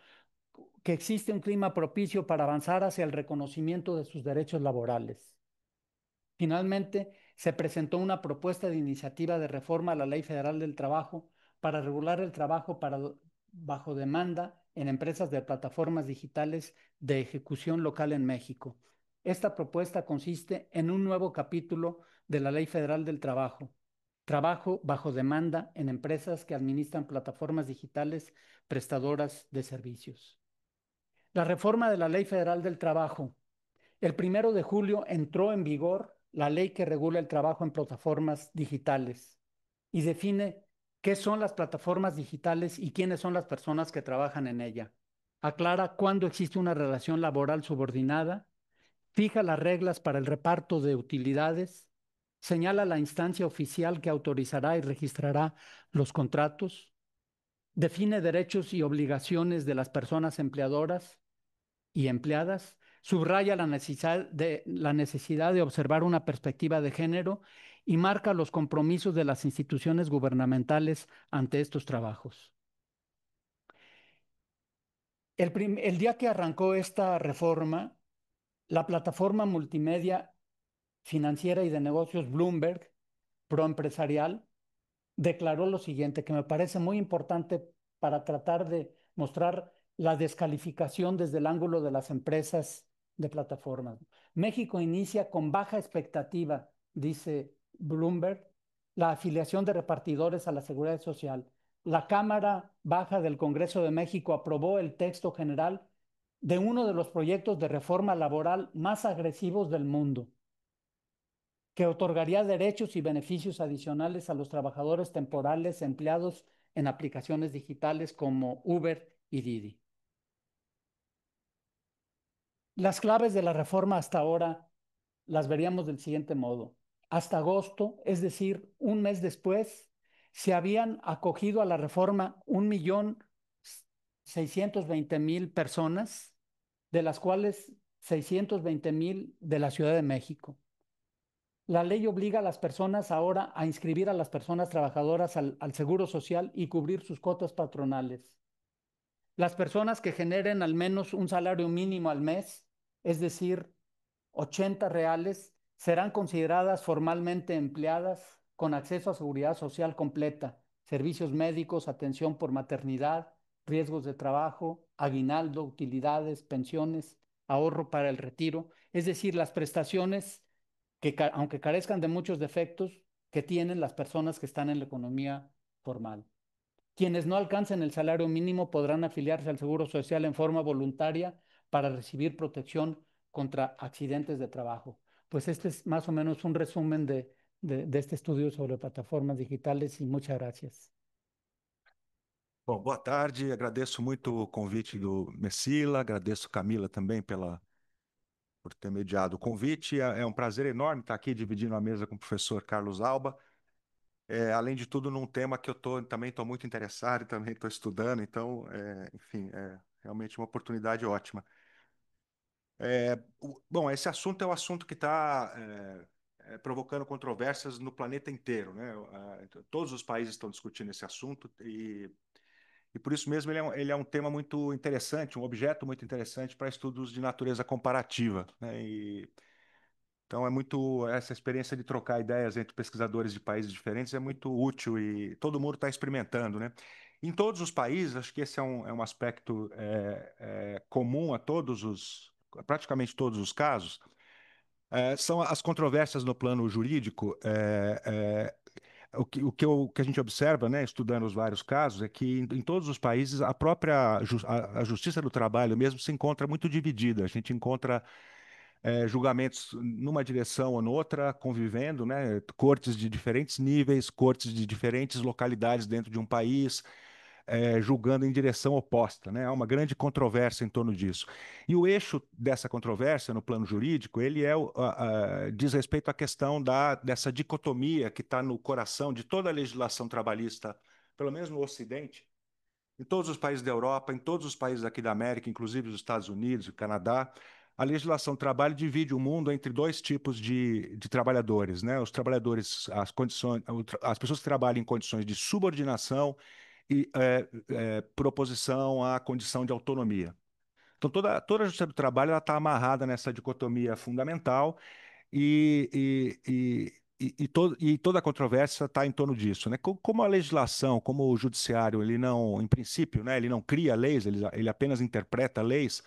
que existe un clima propicio para avanzar hacia el reconocimiento de sus derechos laborales. Finalmente, se presentó una propuesta de iniciativa de reforma a la Ley Federal del Trabajo para regular el trabajo bajo demanda en empresas de plataformas digitales de ejecución local en México. Esta propuesta consiste en un nuevo capítulo de la Ley Federal del Trabajo, trabajo bajo demanda en empresas que administran plataformas digitales prestadoras de servicios. La reforma de la Ley Federal del Trabajo. El 1 de julio entró en vigor la ley que regula el trabajo en plataformas digitales y define qué son las plataformas digitales y quiénes son las personas que trabajan en ella. Aclara cuándo existe una relación laboral subordinada, fija las reglas para el reparto de utilidades, señala la instancia oficial que autorizará y registrará los contratos, define derechos y obligaciones de las personas empleadoras y empleadas, subraya la necesidad de observar una perspectiva de género y marca los compromisos de las instituciones gubernamentales ante estos trabajos. El día que arrancó esta reforma, la plataforma multimedia financiera y de negocios Bloomberg, proempresarial, declaró lo siguiente, que me parece muy importante para tratar de mostrar la descalificación desde el ángulo de las empresas de plataformas. México inicia con baja expectativa, dice Bloomberg, la afiliación de repartidores a la Seguridad Social. La Cámara Baja del Congreso de México aprobó el texto general de uno de los proyectos de reforma laboral más agresivos del mundo, que otorgaría derechos y beneficios adicionales a los trabajadores temporales empleados en aplicaciones digitales como Uber y Didi. Las claves de la reforma hasta ahora las veríamos del siguiente modo. Hasta agosto, es decir, un mes después, se habían acogido a la reforma 1.620.000 personas, de las cuales 620.000 de la Ciudad de México. La ley obliga a las personas ahora a inscribir a las personas trabajadoras al Seguro Social y cubrir sus cuotas patronales. Las personas que generen al menos un salario mínimo al mes, es decir, 80 reales, serán consideradas formalmente empleadas con acceso a seguridad social completa, servicios médicos, atención por maternidad, riesgos de trabajo, aguinaldo, utilidades, pensiones, ahorro para el retiro, es decir, las prestaciones que, aunque carezcan de muchos defectos, que tienen las personas que están en la economía formal. Quienes no alcancen el salario mínimo podrán afiliarse al Seguro Social en forma voluntaria para recibir protección contra accidentes de trabajo. Pues este es más o menos un resumen de este estudio sobre plataformas digitales y muchas gracias. Bom, boa tarde, agradeço muito o convite do Messila, agradeço Camila também por ter mediado o convite. É um prazer enorme estar aqui dividindo a mesa com o professor Carlos Alba. Além de tudo, num tema que eu também estou muito interessado e também estou estudando, então, enfim, é realmente uma oportunidade ótima. Bom, esse assunto é um assunto que está provocando controvérsias no planeta inteiro, né? Todos os países estão discutindo esse assunto e por isso mesmo ele é um tema muito interessante, um objeto muito interessante para estudos de natureza comparativa, né? Então essa experiência de trocar ideias entre pesquisadores de países diferentes é muito útil e todo mundo está experimentando, né? Em todos os países, acho que esse é um aspecto comum a praticamente todos os casos, são as controvérsias no plano jurídico. O que a gente observa, né, estudando os vários casos, é que em todos os países a própria a justiça do trabalho mesmo se encontra muito dividida. A gente encontra julgamentos numa direção ou noutra, convivendo, né, cortes de diferentes níveis, cortes de diferentes localidades dentro de um país, julgando em direção oposta, né? Há uma grande controvérsia em torno disso. E o eixo dessa controvérsia no plano jurídico, ele diz respeito à questão dessa dicotomia que está no coração de toda a legislação trabalhista, pelo menos no Ocidente, em todos os países da Europa, em todos os países aqui da América, inclusive os Estados Unidos, o Canadá. A legislação do trabalho divide o mundo entre dois tipos de trabalhadores, né? Os trabalhadores, as pessoas que trabalham em condições de subordinação e proposição à condição de autonomia. Então, toda a justiça do trabalho está amarrada nessa dicotomia fundamental e toda a controvérsia está em torno disso, né? Como a legislação, como o judiciário, ele não, em princípio, né, ele não cria leis, ele apenas interpreta leis.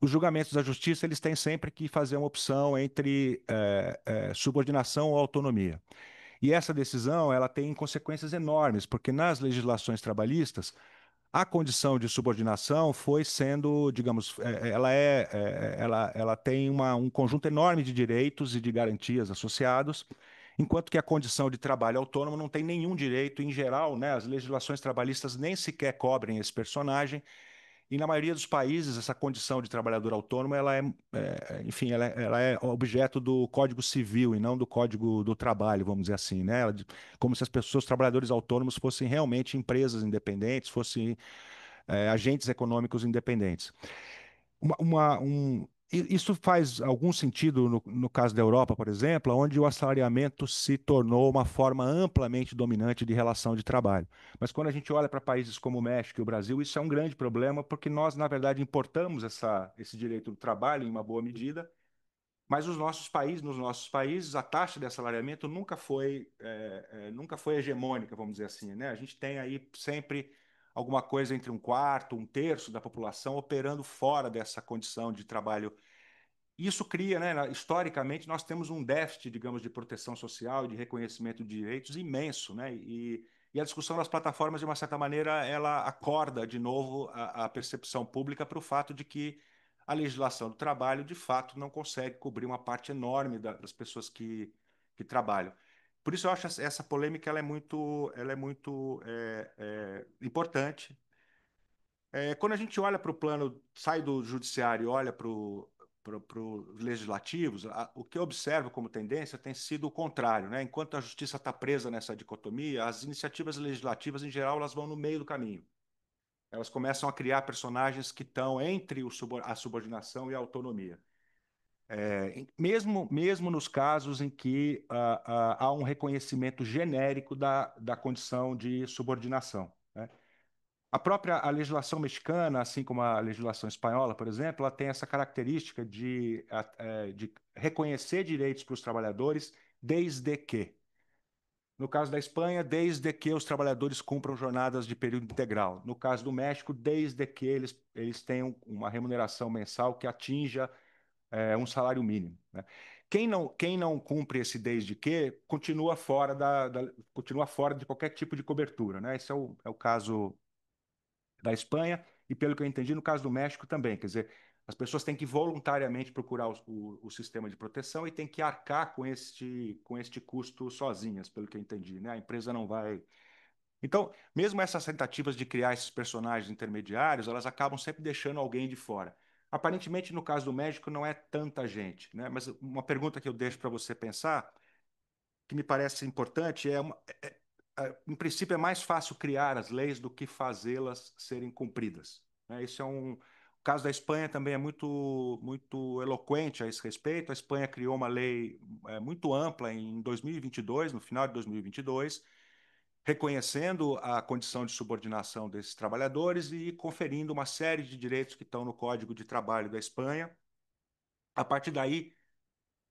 Os julgamentos da justiça eles têm sempre que fazer uma opção entre subordinação ou autonomia. E essa decisão ela tem consequências enormes, porque nas legislações trabalhistas, a condição de subordinação foi sendo, digamos, ela tem um conjunto enorme de direitos e de garantias associados, enquanto que a condição de trabalho autônomo não tem nenhum direito, em geral, né, as legislações trabalhistas nem sequer cobrem esse personagem, e na maioria dos países, essa condição de trabalhador autônomo, enfim, ela é objeto do Código Civil e não do Código do Trabalho, vamos dizer assim, né? Como se as pessoas, os trabalhadores autônomos, fossem realmente empresas independentes, fossem agentes econômicos independentes. Isso faz algum sentido no caso da Europa, por exemplo, onde o assalariamento se tornou uma forma amplamente dominante de relação de trabalho. Mas quando a gente olha para países como o México e o Brasil, isso é um grande problema, porque nós, na verdade, importamos esse direito do trabalho em uma boa medida, mas nos nossos países, a taxa de assalariamento nunca foi hegemônica, vamos dizer assim, né? A gente tem aí sempre alguma coisa entre um quarto, um terço da população operando fora dessa condição de trabalho. Isso cria, né, historicamente, nós temos um déficit, digamos, de proteção social e de reconhecimento de direitos imenso, né? E a discussão das plataformas, de uma certa maneira, ela acorda de novo a percepção pública para o fato de que a legislação do trabalho, de fato, não consegue cobrir uma parte enorme das pessoas que trabalham. Por isso, eu acho essa polêmica ela é muito importante. Quando a gente olha para o plano, sai do judiciário e olha para os legislativos, o que eu observo como tendência tem sido o contrário, né? Enquanto a justiça está presa nessa dicotomia, as iniciativas legislativas, em geral, elas vão no meio do caminho. Elas começam a criar personagens que estão entre a subordinação e a autonomia. Mesmo nos casos em que há um reconhecimento genérico da condição de subordinação, né? A legislação mexicana, assim como a legislação espanhola, por exemplo, ela tem essa característica de reconhecer direitos para os trabalhadores desde que. No caso da Espanha, desde que os trabalhadores cumpram jornadas de período integral. No caso do México, desde que eles tenham uma remuneração mensal que atinja um salário mínimo, né? Quem não cumpre esse desde que continua fora continua fora de qualquer tipo de cobertura, né? Esse é o caso da Espanha e, pelo que eu entendi, no caso do México também. Quer dizer, as pessoas têm que voluntariamente procurar o sistema de proteção e têm que arcar com este custo sozinhas, pelo que eu entendi, né? A empresa não vai. Então, mesmo essas tentativas de criar esses personagens intermediários, elas acabam sempre deixando alguém de fora. Aparentemente, no caso do México, não é tanta gente, né? Mas uma pergunta que eu deixo para você pensar, que me parece importante, em princípio, é mais fácil criar as leis do que fazê-las serem cumpridas, né? Isso é um. O caso da Espanha também é muito eloquente a esse respeito. A Espanha criou uma lei muito ampla em 2022, no final de 2022, reconhecendo a condição de subordinação desses trabalhadores e conferindo uma série de direitos que estão no Código de Trabalho da Espanha. A partir daí,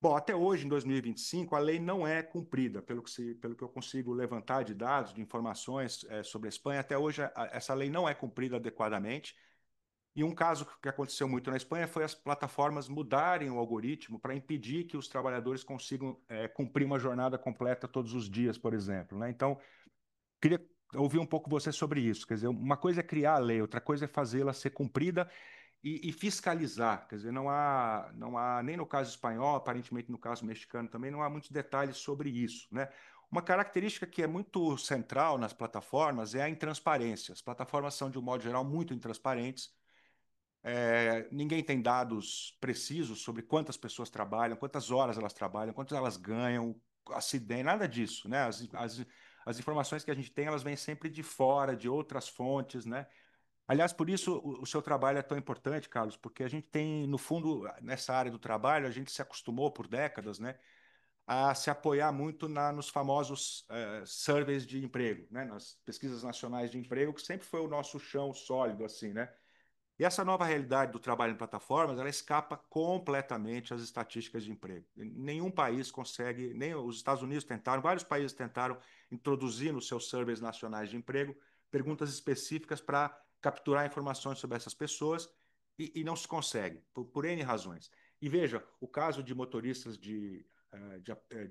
bom, até hoje, em 2025, a lei não é cumprida, pelo que eu consigo levantar de dados, de informações sobre a Espanha. Até hoje, essa lei não é cumprida adequadamente. E um caso que aconteceu muito na Espanha foi as plataformas mudarem o algoritmo para impedir que os trabalhadores consigam cumprir uma jornada completa todos os dias, por exemplo, né? Então, queria ouvir um pouco você sobre isso. Quer dizer, uma coisa é criar a lei, outra coisa é fazê-la ser cumprida e fiscalizar. Quer dizer, não há, nem no caso espanhol, aparentemente no caso mexicano também, não há muitos detalhes sobre isso, né? Uma característica que é muito central nas plataformas é a intransparência. As plataformas são, de um modo geral, muito intransparentes. Ninguém tem dados precisos sobre quantas pessoas trabalham, quantas horas elas trabalham, quantas elas ganham, acidente, nada disso, né? As informações que a gente tem, elas vêm sempre de fora, de outras fontes, né? Aliás, por isso o seu trabalho é tão importante, Carlos, porque a gente tem, no fundo, nessa área do trabalho, a gente se acostumou por décadas, né, a se apoiar muito nos famosos surveys de emprego, né, nas pesquisas nacionais de emprego, que sempre foi o nosso chão sólido, assim, né? E essa nova realidade do trabalho em plataformas, ela escapa completamente às estatísticas de emprego. Nenhum país consegue, nem os Estados Unidos tentaram, vários países tentaram introduzir nos seus surveys nacionais de emprego perguntas específicas para capturar informações sobre essas pessoas e não se consegue, por N razões. E veja, o caso de motoristas de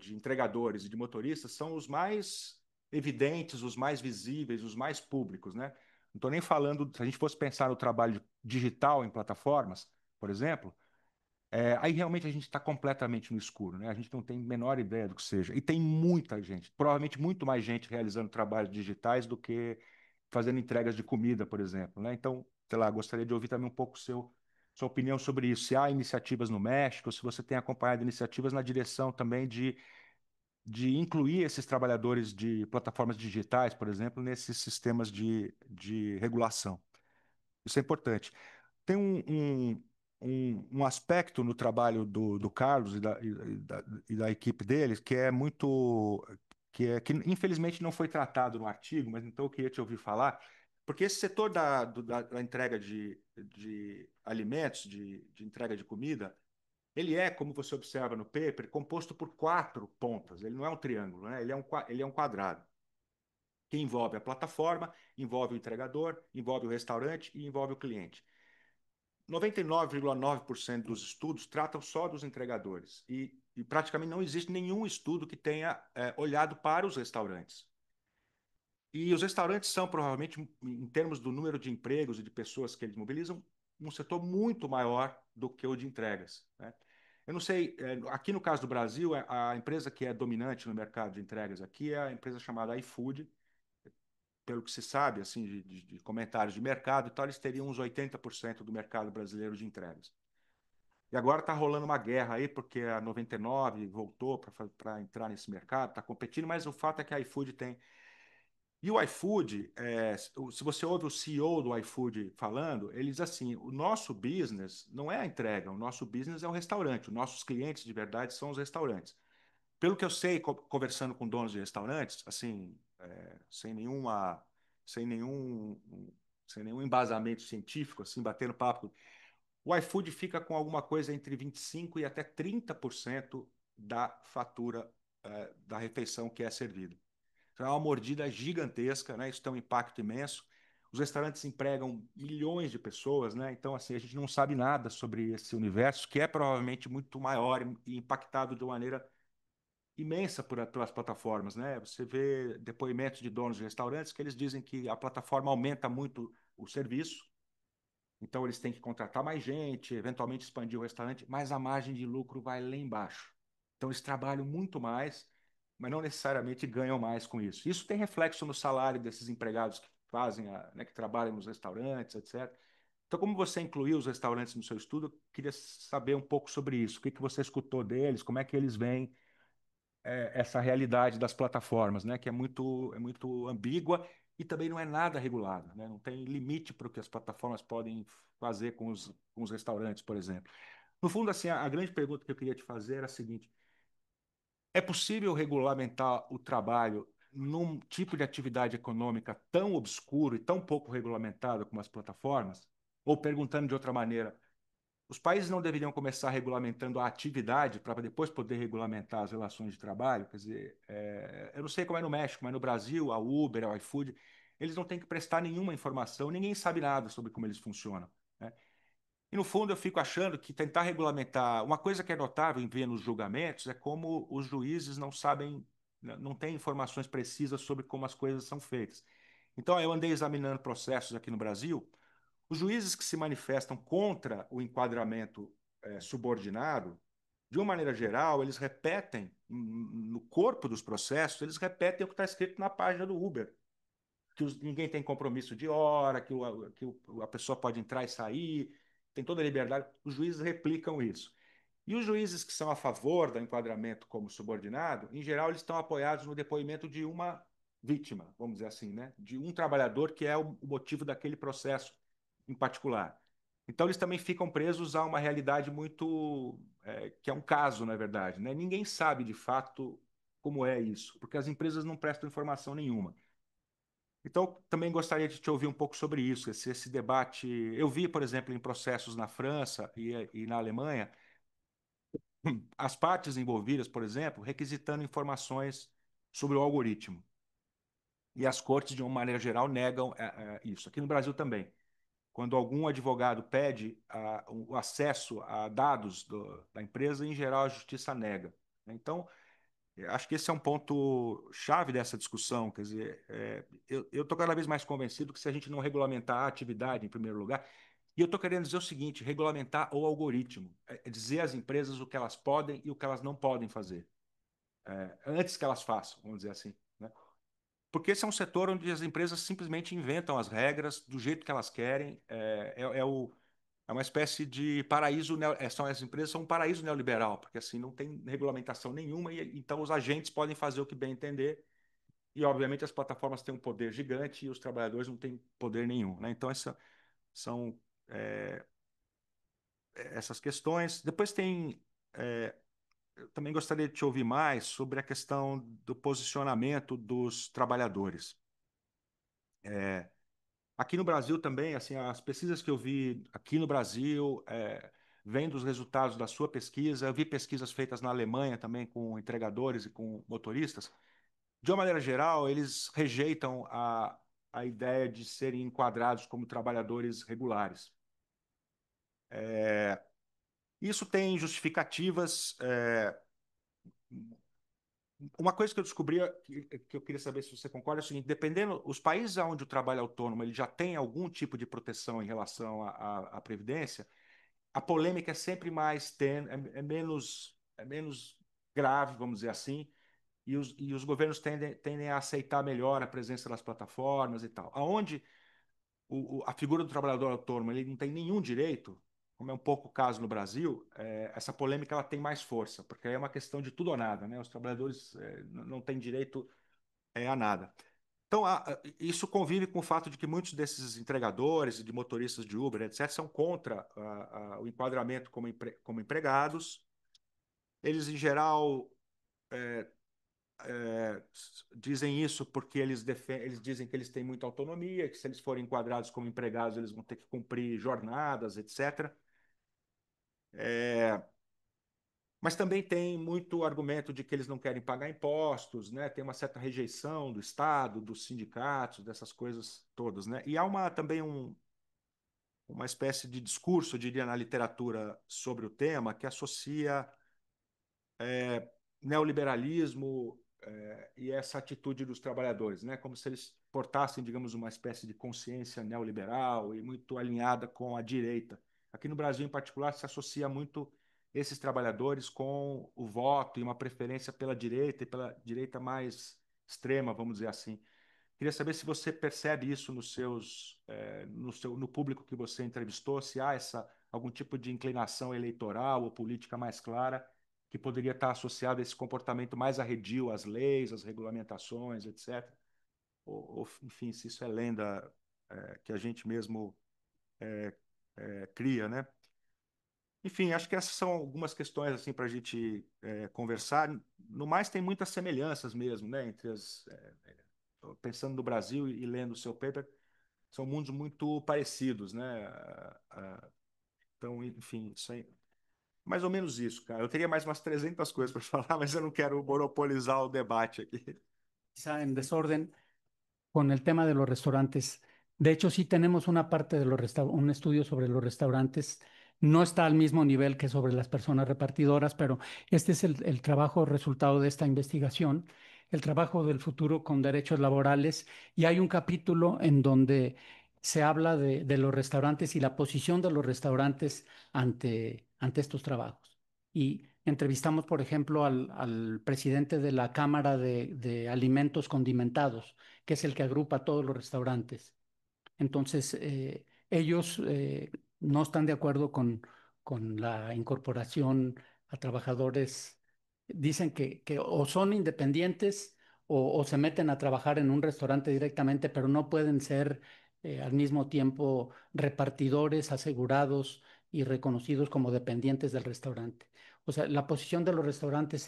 entregadores e de motoristas são os mais evidentes, os mais visíveis, os mais públicos, né? Não estou nem falando, se a gente fosse pensar no trabalho digital em plataformas, por exemplo, aí realmente a gente está completamente no escuro, né? A gente não tem a menor ideia do que seja. E tem muita gente, provavelmente muito mais gente realizando trabalhos digitais do que fazendo entregas de comida, por exemplo, né? Então, sei lá, gostaria de ouvir também um pouco sua opinião sobre isso. Se há iniciativas no México, se você tem acompanhado iniciativas na direção também de incluir esses trabalhadores de plataformas digitais, por exemplo, nesses sistemas de regulação. Isso é importante. Tem um aspecto no trabalho do Carlos e da equipe deles que é muito, que infelizmente não foi tratado no artigo, mas então eu queria te ouvir falar, porque esse setor da entrega de alimentos, de entrega de comida, ele é, como você observa no paper, composto por quatro pontas. Ele não é um triângulo, né? Ele é um quadrado que envolve a plataforma, envolve o entregador, envolve o restaurante e envolve o cliente. 99,9% dos estudos tratam só dos entregadores e praticamente não existe nenhum estudo que tenha olhado para os restaurantes. E os restaurantes são provavelmente, em termos do número de empregos e de pessoas que eles mobilizam, um setor muito maior do que o de entregas, né? Eu não sei, aqui no caso do Brasil, a empresa que é dominante no mercado de entregas aqui é a empresa chamada iFood. Pelo que se sabe, assim, de comentários de mercado e tal, eles teriam uns 80% do mercado brasileiro de entregas. E agora está rolando uma guerra aí, porque a 99 voltou para entrar nesse mercado, está competindo, mas o fato é que a iFood tem. E o iFood, se você ouve o CEO do iFood falando, ele diz assim: o nosso business não é a entrega, o nosso business é o restaurante, os nossos clientes de verdade são os restaurantes. Pelo que eu sei, conversando com donos de restaurantes, assim, sem nenhuma, sem nenhum, sem nenhum embasamento científico, assim, batendo papo, o iFood fica com alguma coisa entre 25% e até 30% da fatura, da refeição que é servida. Então, é uma mordida gigantesca, né? Isso tem um impacto imenso. Os restaurantes empregam milhões de pessoas, né? Então, assim, a gente não sabe nada sobre esse universo, que é provavelmente muito maior e impactado de uma maneira imensa pelas plataformas, né? Você vê depoimentos de donos de restaurantes que eles dizem que a plataforma aumenta muito o serviço, então eles têm que contratar mais gente, eventualmente expandir o restaurante, mas a margem de lucro vai lá embaixo. Então eles trabalham muito mais, mas não necessariamente ganham mais com isso. Isso tem reflexo no salário desses empregados que fazem, né, que trabalham nos restaurantes, etc. Então, como você incluiu os restaurantes no seu estudo, eu queria saber um pouco sobre isso. O que que você escutou deles? Como é que eles veem essa realidade das plataformas, né, que é muito ambígua e também não é nada regulado, né, não tem limite para o que as plataformas podem fazer com os restaurantes, por exemplo. No fundo, assim, a grande pergunta que eu queria te fazer era a seguinte: é possível regulamentar o trabalho num tipo de atividade econômica tão obscuro e tão pouco regulamentado como as plataformas? Ou perguntando de outra maneira, os países não deveriam começar regulamentando a atividade para depois poder regulamentar as relações de trabalho? Quer dizer, eu não sei como é no México, mas no Brasil, a Uber, a iFood, eles não têm que prestar nenhuma informação, ninguém sabe nada sobre como eles funcionam, né? E no fundo eu fico achando que tentar regulamentar, uma coisa que é notável em ver nos julgamentos é como os juízes não sabem, não têm informações precisas sobre como as coisas são feitas. Então eu andei examinando processos aqui no Brasil. Os juízes que se manifestam contra o enquadramento subordinado, de uma maneira geral, eles repetem, no corpo dos processos, eles repetem o que está escrito na página do Uber, que ninguém tem compromisso de hora, a pessoa pode entrar e sair, tem toda a liberdade. Os juízes replicam isso. E os juízes que são a favor do enquadramento como subordinado, em geral, eles estão apoiados no depoimento de uma vítima, vamos dizer assim, né? De um trabalhador que é o motivo daquele processo em particular. Então, eles também ficam presos a uma realidade muito, que é um caso, na verdade, né? Ninguém sabe de fato como é isso, porque as empresas não prestam informação nenhuma. Então, também gostaria de te ouvir um pouco sobre isso, esse debate. Eu vi, por exemplo, em processos na França e na Alemanha, as partes envolvidas, por exemplo, requisitando informações sobre o algoritmo. E as cortes, de uma maneira geral, negam isso. Aqui no Brasil também. Quando algum advogado pede o acesso a dados da empresa, em geral a justiça nega. Então, acho que esse é um ponto chave dessa discussão. Quer dizer, eu estou cada vez mais convencido que se a gente não regulamentar a atividade, em primeiro lugar, e eu estou querendo dizer o seguinte: regulamentar o algoritmo, dizer às empresas o que elas podem e o que elas não podem fazer, antes que elas façam, vamos dizer assim, né? Porque esse é um setor onde as empresas simplesmente inventam as regras do jeito que elas querem. É uma espécie de paraíso, as empresas são um paraíso neoliberal, porque assim não tem regulamentação nenhuma e então os agentes podem fazer o que bem entender e obviamente as plataformas têm um poder gigante e os trabalhadores não têm poder nenhum, né? Então são é, essas questões. Depois tem, eu também gostaria de te ouvir mais sobre a questão do posicionamento dos trabalhadores. Aqui no Brasil também, assim, as pesquisas que eu vi aqui no Brasil, vêm dos resultados da sua pesquisa. Eu vi pesquisas feitas na Alemanha também com entregadores e com motoristas. De uma maneira geral, eles rejeitam a ideia de serem enquadrados como trabalhadores regulares. Isso tem justificativas. Uma coisa que eu descobri, que eu queria saber se você concorda, é o seguinte: dependendo, os países onde o trabalho é autônomo ele já tem algum tipo de proteção em relação à previdência, a polêmica é sempre mais é menos grave, vamos dizer assim, e os governos tendem a aceitar melhor a presença das plataformas e tal. Aonde a figura do trabalhador autônomo ele não tem nenhum direito, como é um pouco o caso no Brasil, essa polêmica ela tem mais força, porque aí é uma questão de tudo ou nada, né? Os trabalhadores não têm direito a nada. Então, isso convive com o fato de que muitos desses entregadores e de motoristas de Uber, etc., são contra o enquadramento como empregados. Eles, em geral, dizem isso porque eles dizem que eles têm muita autonomia, que se eles forem enquadrados como empregados, eles vão ter que cumprir jornadas, etc. Mas também tem muito argumento de que eles não querem pagar impostos, né? Tem uma certa rejeição do Estado, dos sindicatos, dessas coisas todas, né? E há também uma espécie de discurso, eu diria, na literatura sobre o tema, que associa neoliberalismo e essa atitude dos trabalhadores, né? Como se eles portassem, digamos, uma espécie de consciência neoliberal e muito alinhada com a direita. Aqui no Brasil, em particular, se associa muito esses trabalhadores com o voto e uma preferência pela direita e pela direita mais extrema, vamos dizer assim. Queria saber se você percebe isso no público que você entrevistou, se há algum tipo de inclinação eleitoral ou política mais clara que poderia estar associada a esse comportamento mais arredio às leis, às regulamentações, etc. Enfim, se isso é lenda que a gente mesmo cria, né? Enfim, acho que essas são algumas questões assim para a gente conversar. No mais, tem muitas semelhanças mesmo, né, entre pensando no Brasil e lendo o seu paper, são mundos muito parecidos, né? Então, enfim, isso aí, mais ou menos isso, cara. Eu teria mais umas 300 coisas para falar, mas eu não quero monopolizar o debate aqui. Quizá en desorden con el tema de los restaurantes. De hecho, sí tenemos una parte de un estudio sobre los restaurantes. No está al mismo nivel que sobre las personas repartidoras, pero este es el trabajo resultado de esta investigación, el trabajo del futuro con derechos laborales. Y hay un capítulo en donde se habla de los restaurantes y la posición de los restaurantes ante estos trabajos. Y entrevistamos, por ejemplo, al presidente de la Cámara de Alimentos Condimentados, que es el que agrupa todos los restaurantes. Entonces, ellos no están de acuerdo con la incorporación a trabajadores. Dicen que o son independientes o se meten a trabajar en un restaurante directamente, pero no pueden ser al mismo tiempo repartidores asegurados y reconocidos como dependientes del restaurante. O sea, la posición de los restaurantes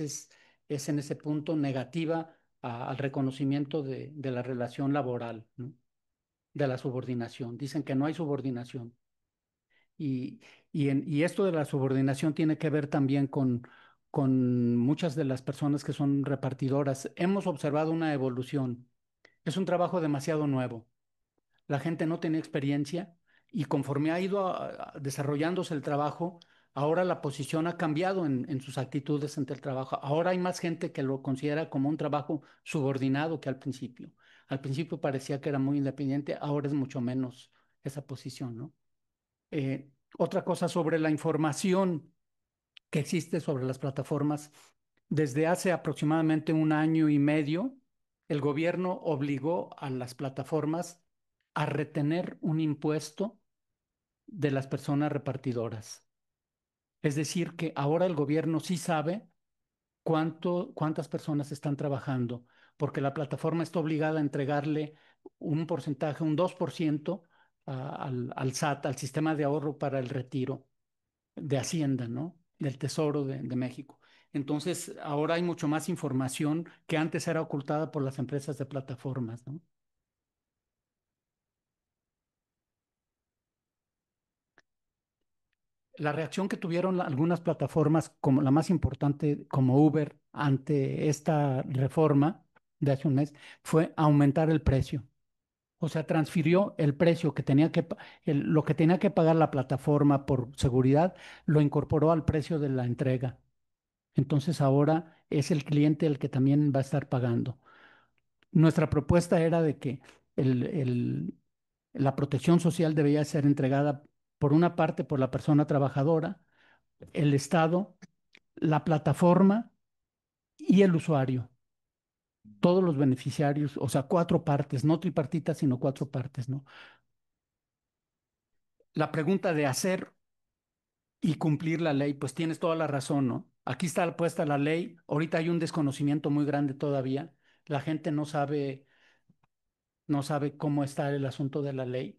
es en ese punto negativa al reconocimiento de la relación laboral, ¿no? De la subordinación. Dicen que no hay subordinación. Y, y esto de la subordinación tiene que ver también con muchas de las personas que son repartidoras. Hemos observado una evolución. Es un trabajo demasiado nuevo. La gente no tenía experiencia y conforme ha ido desarrollándose el trabajo, ahora la posición ha cambiado en sus actitudes ante el trabajo. Ahora hay más gente que lo considera como un trabajo subordinado que al principio. Al principio parecía que era muy independiente, ahora es mucho menos esa posición, ¿no? Otra cosa sobre la información que existe sobre las plataformas. Desde hace aproximadamente un año y medio, el gobierno obligó a las plataformas a retener un impuesto de las personas repartidoras. Es decir, que ahora el gobierno sí sabe cuántas personas están trabajando, porque la plataforma está obligada a entregarle un porcentaje, un 2% al SAT, al sistema de ahorro para el retiro de Hacienda, ¿no? Del Tesoro de México. Entonces, ahora hay mucho más información que antes era ocultada por las empresas de plataformas, ¿no? La reacción que tuvieron algunas plataformas, como la más importante, como Uber, ante esta reforma de hace un mes, fue aumentar el precio. O sea, transfirió el precio que tenía lo que tenía que pagar la plataforma por seguridad, lo incorporó al precio de la entrega. Entonces ahora es el cliente el que también va a estar pagando. Nuestra propuesta era de que el, el- la protección social debía ser entregada por una parte por la persona trabajadora, el Estado, la plataforma y el usuario. Todos los beneficiarios, o sea, cuatro partes, no tripartitas, sino cuatro partes, ¿no? La pregunta de hacer y cumplir la ley, pues tienes toda la razón, ¿no? Aquí está puesta la ley, ahorita hay un desconocimiento muy grande todavía, la gente no sabe cómo está el asunto de la ley.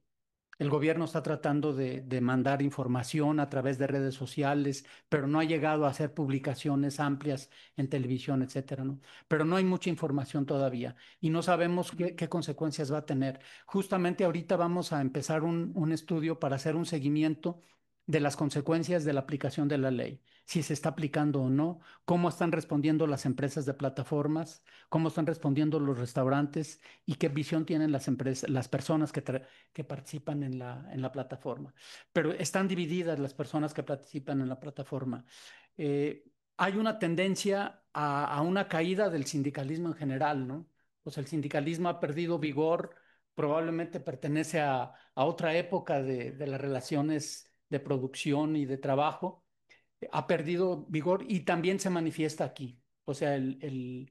El gobierno está tratando de mandar información a través de redes sociales, pero no ha llegado a hacer publicaciones amplias en televisión, etcétera, ¿no? Pero no hay mucha información todavía y no sabemos qué consecuencias va a tener. Justamente ahorita vamos a empezar un estudio para hacer un seguimiento de las consecuencias de la aplicación de la ley, si se está aplicando o no, cómo están respondiendo las empresas de plataformas, cómo están respondiendo los restaurantes y qué visión tienen las empresas, las personas que participan en la plataforma. Pero están divididas las personas que participan en la plataforma. Hay una tendencia a una caída del sindicalismo en general, ¿no? O sea, el sindicalismo ha perdido vigor, probablemente pertenece a otra época de las relaciones de producción y de trabajo, ha perdido vigor y también se manifiesta aquí. O sea, el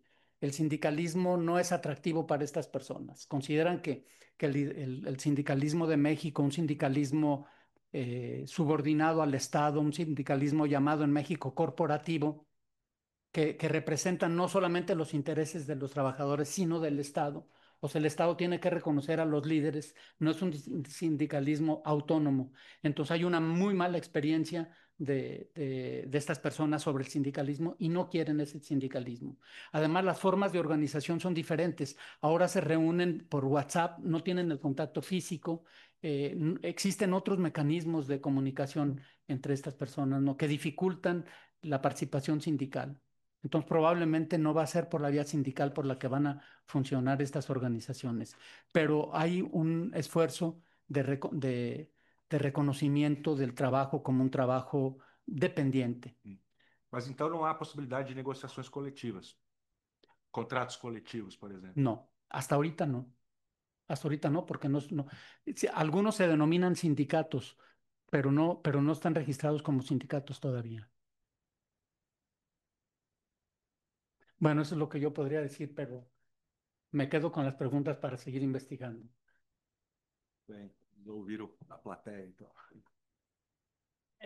sindicalismo no es atractivo para estas personas. Consideran que el sindicalismo de México, un sindicalismo subordinado al Estado, un sindicalismo llamado en México corporativo, que representan no solamente los intereses de los trabajadores, sino del Estado. O sea, el Estado tiene que reconocer a los líderes, no es un sindicalismo autónomo. Entonces hay una muy mala experiencia de estas personas sobre el sindicalismo y no quieren ese sindicalismo. Además, las formas de organización son diferentes. Ahora se reúnen por WhatsApp, no tienen el contacto físico. Existen otros mecanismos de comunicación entre estas personas, ¿no? Que dificultan la participación sindical. Entonces, probablemente no va a ser por la vía sindical por la que van a funcionar estas organizaciones, pero hay un esfuerzo de reconocimiento del trabajo como un trabajo dependiente. Mas então não há possibilidade de negociações coletivas, contratos coletivos, por exemplo. No, hasta ahorita no. Hasta ahorita no, porque algunos se denominan sindicatos, pero no están registrados como sindicatos todavía. Bueno, eso es lo que yo podría decir, pero me quedo con las preguntas para seguir investigando. Bem, ouviram a plateia, então.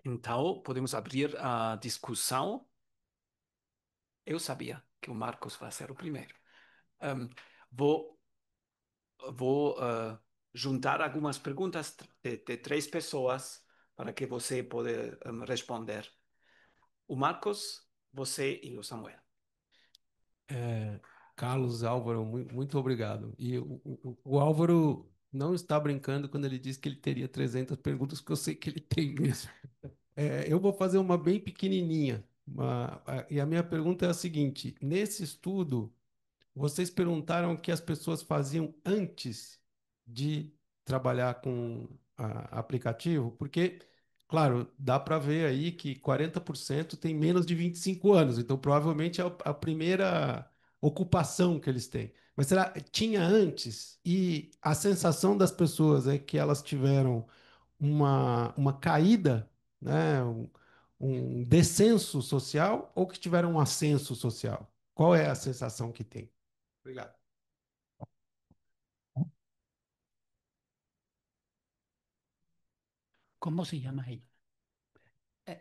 Então, podemos abrir a discussão. Eu sabia que o Marcos vai ser o primeiro. Um, vou juntar algumas perguntas de três pessoas para que você possa responder. O Marcos, você e o Samuel. Carlos, Álvaro, muito obrigado. E o Álvaro não está brincando quando ele diz que ele teria 300 perguntas, porque eu sei que ele tem mesmo. Eu vou fazer uma bem pequenininha. E a minha pergunta é a seguinte: nesse estudo, vocês perguntaram o que as pessoas faziam antes de trabalhar com aplicativo? Porque, claro, dá para ver aí que 40% tem menos de 25 anos, então provavelmente é a primeira ocupação que eles têm. Mas será tinha antes? E a sensação das pessoas é que elas tiveram uma caída, né? Um descenso social ou que tiveram um ascenso social? Qual é a sensação que tem? Obrigado. ¿Cómo se llama ella?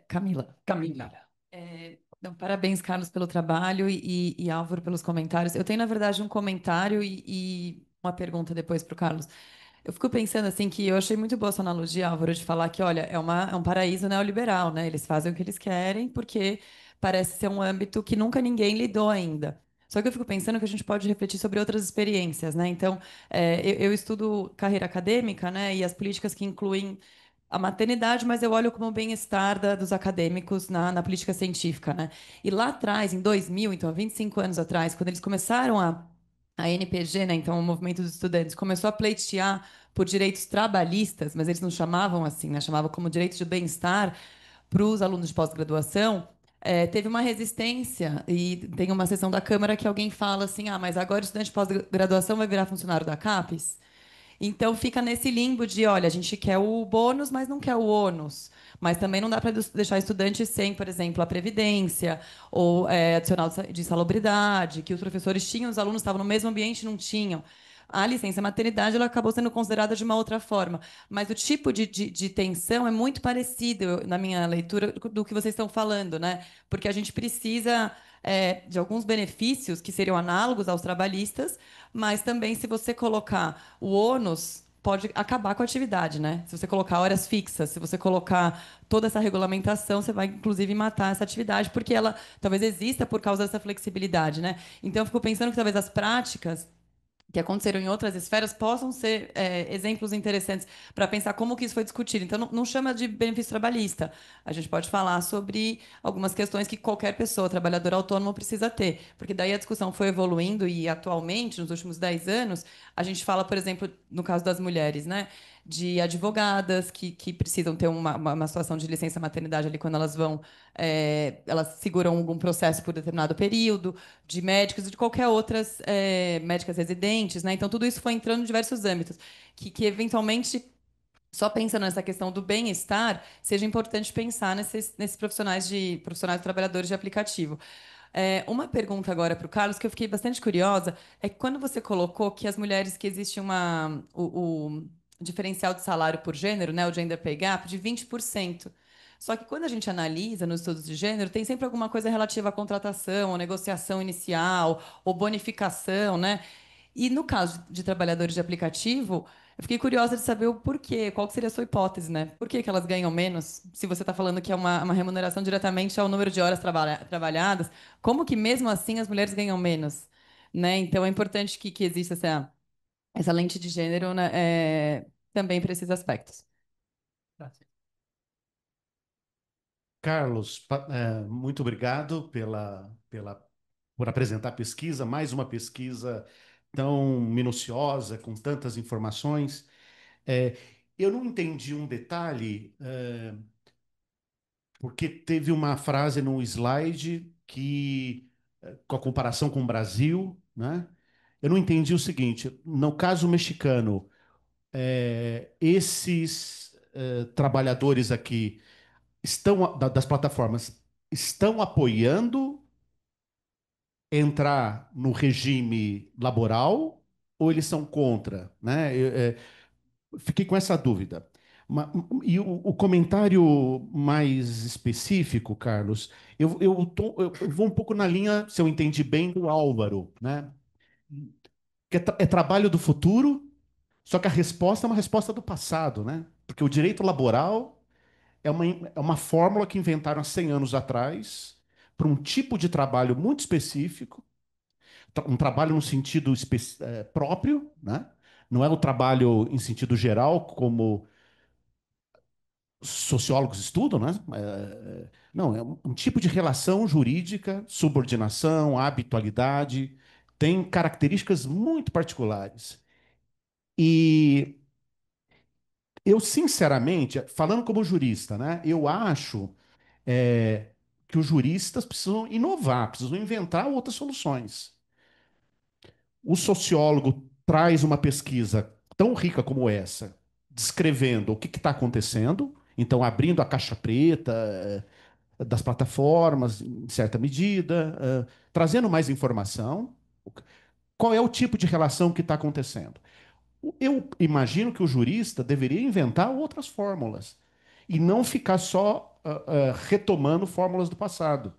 Camila. Camila. Então, parabéns, Carlos, pelo trabalho e Álvaro pelos comentários. Eu tenho, na verdade, um comentário e uma pergunta depois para o Carlos. Eu fico pensando assim que eu achei muito boa essa analogia, Álvaro, de falar que, olha, é um paraíso neoliberal, né? Eles fazem o que eles querem porque parece ser um âmbito que nunca ninguém lidou ainda. Só que eu fico pensando que a gente pode refletir sobre outras experiências, né? Então, eu estudo carreira acadêmica, né? E as políticas que incluem a maternidade, mas eu olho como o bem-estar dos acadêmicos na política científica, né? E lá atrás, em 2000, então há 25 anos atrás, quando eles começaram a NPG, né, então o Movimento dos Estudantes, começou a pleitear por direitos trabalhistas, mas eles não chamavam assim, né? Chamavam como direitos de bem-estar para os alunos de pós-graduação. Teve uma resistência e tem uma sessão da Câmara que alguém fala assim, mas agora o estudante de pós-graduação vai virar funcionário da CAPES? Então fica nesse limbo de, olha, a gente quer o bônus, mas não quer o ônus. Mas também não dá para deixar estudante sem, por exemplo, a previdência ou adicional de salubridade, que os professores tinham, os alunos estavam no mesmo ambiente e não tinham. A licença maternidade ela acabou sendo considerada de uma outra forma, mas o tipo de tensão é muito parecido, na minha leitura, do que vocês estão falando, né? Porque a gente precisa de alguns benefícios que seriam análogos aos trabalhistas, mas também, se você colocar o ônus, pode acabar com a atividade, né? Se você colocar horas fixas, se você colocar toda essa regulamentação, você vai, inclusive, matar essa atividade, porque ela talvez exista por causa dessa flexibilidade, né? Então, eu fico pensando que talvez as práticas que aconteceram em outras esferas possam ser exemplos interessantes para pensar como que isso foi discutido. Então, não chama de benefício trabalhista. A gente pode falar sobre algumas questões que qualquer pessoa, trabalhador autônomo, precisa ter. Porque daí a discussão foi evoluindo e, atualmente, nos últimos 10 anos, a gente fala, por exemplo, no caso das mulheres, né? De advogadas que precisam ter uma situação de licença maternidade ali quando elas vão, elas seguram algum processo por determinado período, de médicos e de qualquer outras médicas residentes, né? Então tudo isso foi entrando em diversos âmbitos, que eventualmente só pensando nessa questão do bem-estar, seja importante pensar nesses profissionais trabalhadores de aplicativo. Uma pergunta agora para o Carlos, que eu fiquei bastante curiosa, é que quando você colocou que as mulheres que existe o diferencial de salário por gênero, né, o gender pay gap, de 20%. Só que quando a gente analisa nos estudos de gênero, tem sempre alguma coisa relativa à contratação, ou negociação inicial, ou bonificação, né? E no caso de trabalhadores de aplicativo, eu fiquei curiosa de saber o porquê, qual que seria a sua hipótese, né? Por que que elas ganham menos? Se você está falando que é uma remuneração diretamente ao número de horas trabalhadas, como que mesmo assim as mulheres ganham menos? Né? Então é importante que exista essa lente de gênero, né, também para esses aspectos. Carlos, muito obrigado por apresentar a pesquisa, mais uma pesquisa tão minuciosa, com tantas informações. É, eu não entendi um detalhe, porque teve uma frase no slide que, com a comparação com o Brasil, né? Eu não entendi o seguinte: no caso mexicano, esses trabalhadores aqui das plataformas estão apoiando entrar no regime laboral ou eles são contra, né? Fiquei com essa dúvida. E o comentário mais específico, Carlos, eu vou um pouco na linha, se eu entendi bem, do Álvaro, né? Que é trabalho do futuro, só que a resposta é uma resposta do passado, né? Porque o direito laboral é uma fórmula que inventaram há 100 anos atrás para um tipo de trabalho muito específico, um trabalho no sentido próprio, né? Não é o trabalho em sentido geral, como sociólogos estudam, né? Não, é um tipo de relação jurídica, subordinação, habitualidade, tem características muito particulares. E eu, sinceramente, falando como jurista, né? Eu acho que os juristas precisam inovar, precisam inventar outras soluções. O sociólogo traz uma pesquisa tão rica como essa, descrevendo o que está acontecendo, então abrindo a caixa preta das plataformas, em certa medida, trazendo mais informação. Qual é o tipo de relação que está acontecendo? Eu imagino que o jurista deveria inventar outras fórmulas e não ficar só retomando fórmulas do passado.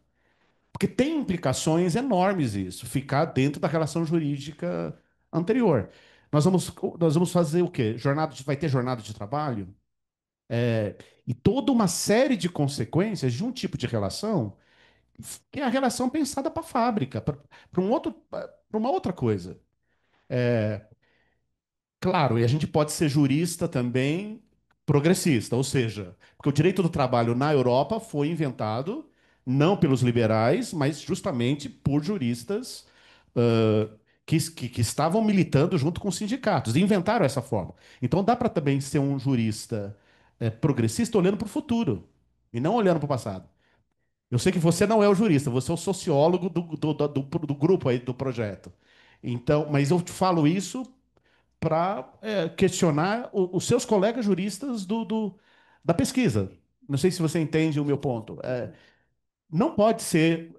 Porque tem implicações enormes isso, ficar dentro da relação jurídica anterior. Nós vamos fazer o quê? Vai ter jornada de trabalho? E toda uma série de consequências de um tipo de relação que é a relação pensada para a fábrica, para uma outra coisa. Claro, e a gente pode ser jurista também progressista, ou seja, porque o direito do trabalho na Europa foi inventado não pelos liberais, mas justamente por juristas ãh, que estavam militando junto com os sindicatos, e inventaram essa forma. Então dá para também ser um jurista progressista olhando para o futuro e não olhando para o passado. Eu sei que você não é o jurista, você é o sociólogo do grupo aí do projeto. Então, mas eu te falo isso para questionar os seus colegas juristas da pesquisa. Não sei se você entende o meu ponto. Não pode ser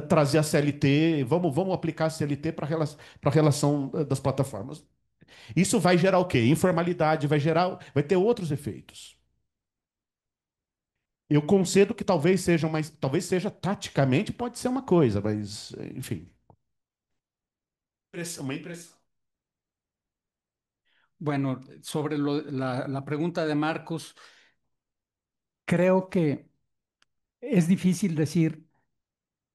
trazer a CLT, vamos aplicar a CLT para a relação das plataformas. Isso vai gerar o quê? Informalidade, vai ter outros efeitos. Eu concedo que talvez seja taticamente, pode ser uma coisa, mas, enfim. Uma impressão. Bueno, sobre la pregunta de Marcos, creo que es difícil decir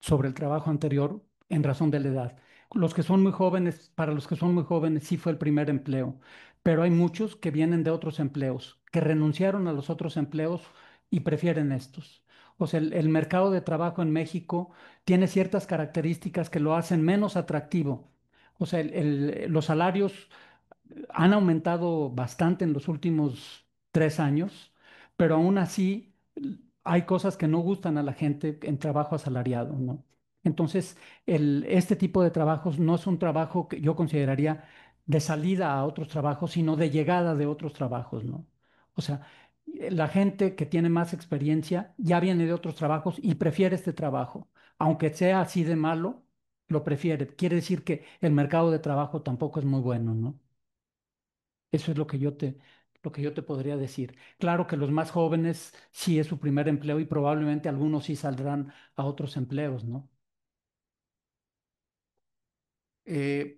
sobre el trabajo anterior en razón de la edad. Los que son muy jóvenes, para los que son muy jóvenes sí fue el primer empleo, pero hay muchos que vienen de otros empleos, que renunciaron a los otros empleos y prefieren estos. O sea, el mercado de trabajo en México tiene ciertas características que lo hacen menos atractivo. O sea, los salarios han aumentado bastante en los últimos 3 años, pero aún así hay cosas que no gustan a la gente en trabajo asalariado, ¿no? Entonces, este tipo de trabajos no es un trabajo que yo consideraría de salida a otros trabajos, sino de llegada de otros trabajos, ¿no? O sea, la gente que tiene más experiencia ya viene de otros trabajos y prefiere este trabajo, aunque sea así de malo, lo prefiere. Quiere decir que el mercado de trabajo tampoco es muy bueno, ¿no? Eso es lo que yo te podría decir. Claro que los más jóvenes sí es su primer empleo y probablemente algunos sí saldrán a otros empleos, ¿no?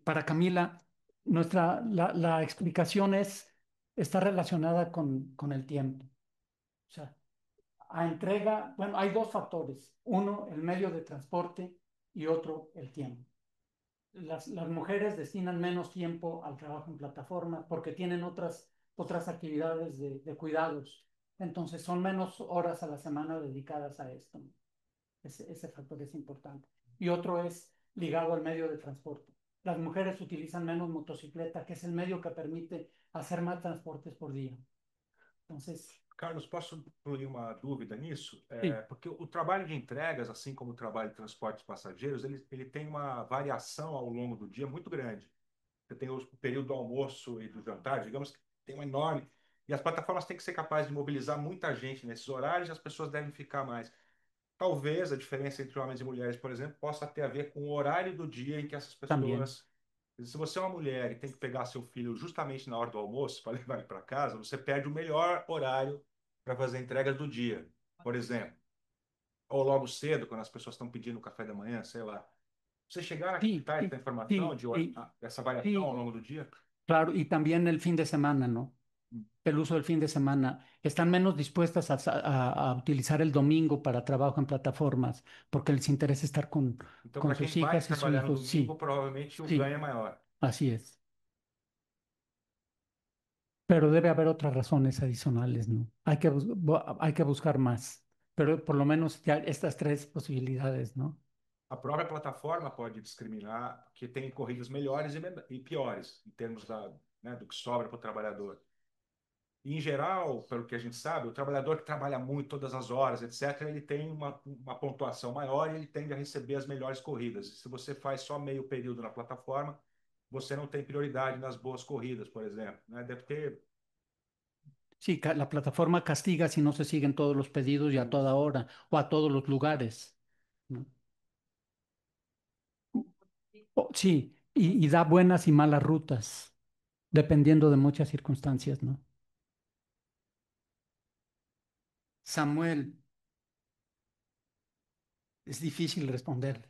Para Camila, la explicación está relacionada con el tiempo. O sea, a entrega, bueno, hay dos factores. Uno, el medio de transporte y otro, el tiempo. Las mujeres destinan menos tiempo al trabajo en plataforma porque tienen otras actividades de cuidados. Entonces son menos horas a la semana dedicadas a esto. Ese factor es importante. Y otro es ligado al medio de transporte. Las mujeres utilizan menos motocicleta, que es el medio que permite hacer más transportes por día. Entonces, Carlos, posso incluir uma dúvida nisso? sí, Porque o trabalho de entregas, assim como o trabalho de transporte de passageiros, ele tem uma variação ao longo do dia muito grande. Você tem o período do almoço e do jantar, digamos que tem uma enorme. E as plataformas têm que ser capazes de mobilizar muita gente nesses horários e as pessoas devem ficar mais. Talvez a diferença entre homens e mulheres, por exemplo, possa ter a ver com o horário do dia em que essas también. pessoas. Se você é uma mulher e tem que pegar seu filho justamente na hora do almoço para levar ele para casa, você perde o melhor horário para fazer entregas do dia, por exemplo. Ou logo cedo, quando as pessoas estão pedindo café da manhã, sei lá. Você chegar a Sí, captar sí, essa informação sí, de sí, essa variação ao sí, longo do dia? claro, y también el fin de semana, ¿no? El uso del fin de semana. Están menos dispuestas a utilizar el domingo para trabajo en plataformas porque les interesa estar Então, con para quem sus vai hijas y sus trabalhar no hijos. domingo, Sí, provavelmente o sí, ganho é maior. así es. Pero debe haber otras razones adicionales, ¿no? Hay que buscar más, pero por lo menos ya estas tres posibilidades, ¿no? A própria plataforma pode discriminar, porque tem corridas melhores e piores, em termos né, do que sobra para o trabalhador. E, em geral, pelo que a gente sabe, o trabalhador que trabalha muito, todas as horas, etc., ele tem uma pontuação maior e ele tende a receber as melhores corridas. Se você faz só meio período na plataforma, você não tem prioridade nas boas corridas, por exemplo. Né? Deve ter. Sí, la plataforma castiga si no se siguen todos los pedidos y a toda hora o a todos los lugares, ¿no? Sí, y da buenas y malas rutas, dependiendo de muchas circunstancias, ¿no? Samuel, es difícil responder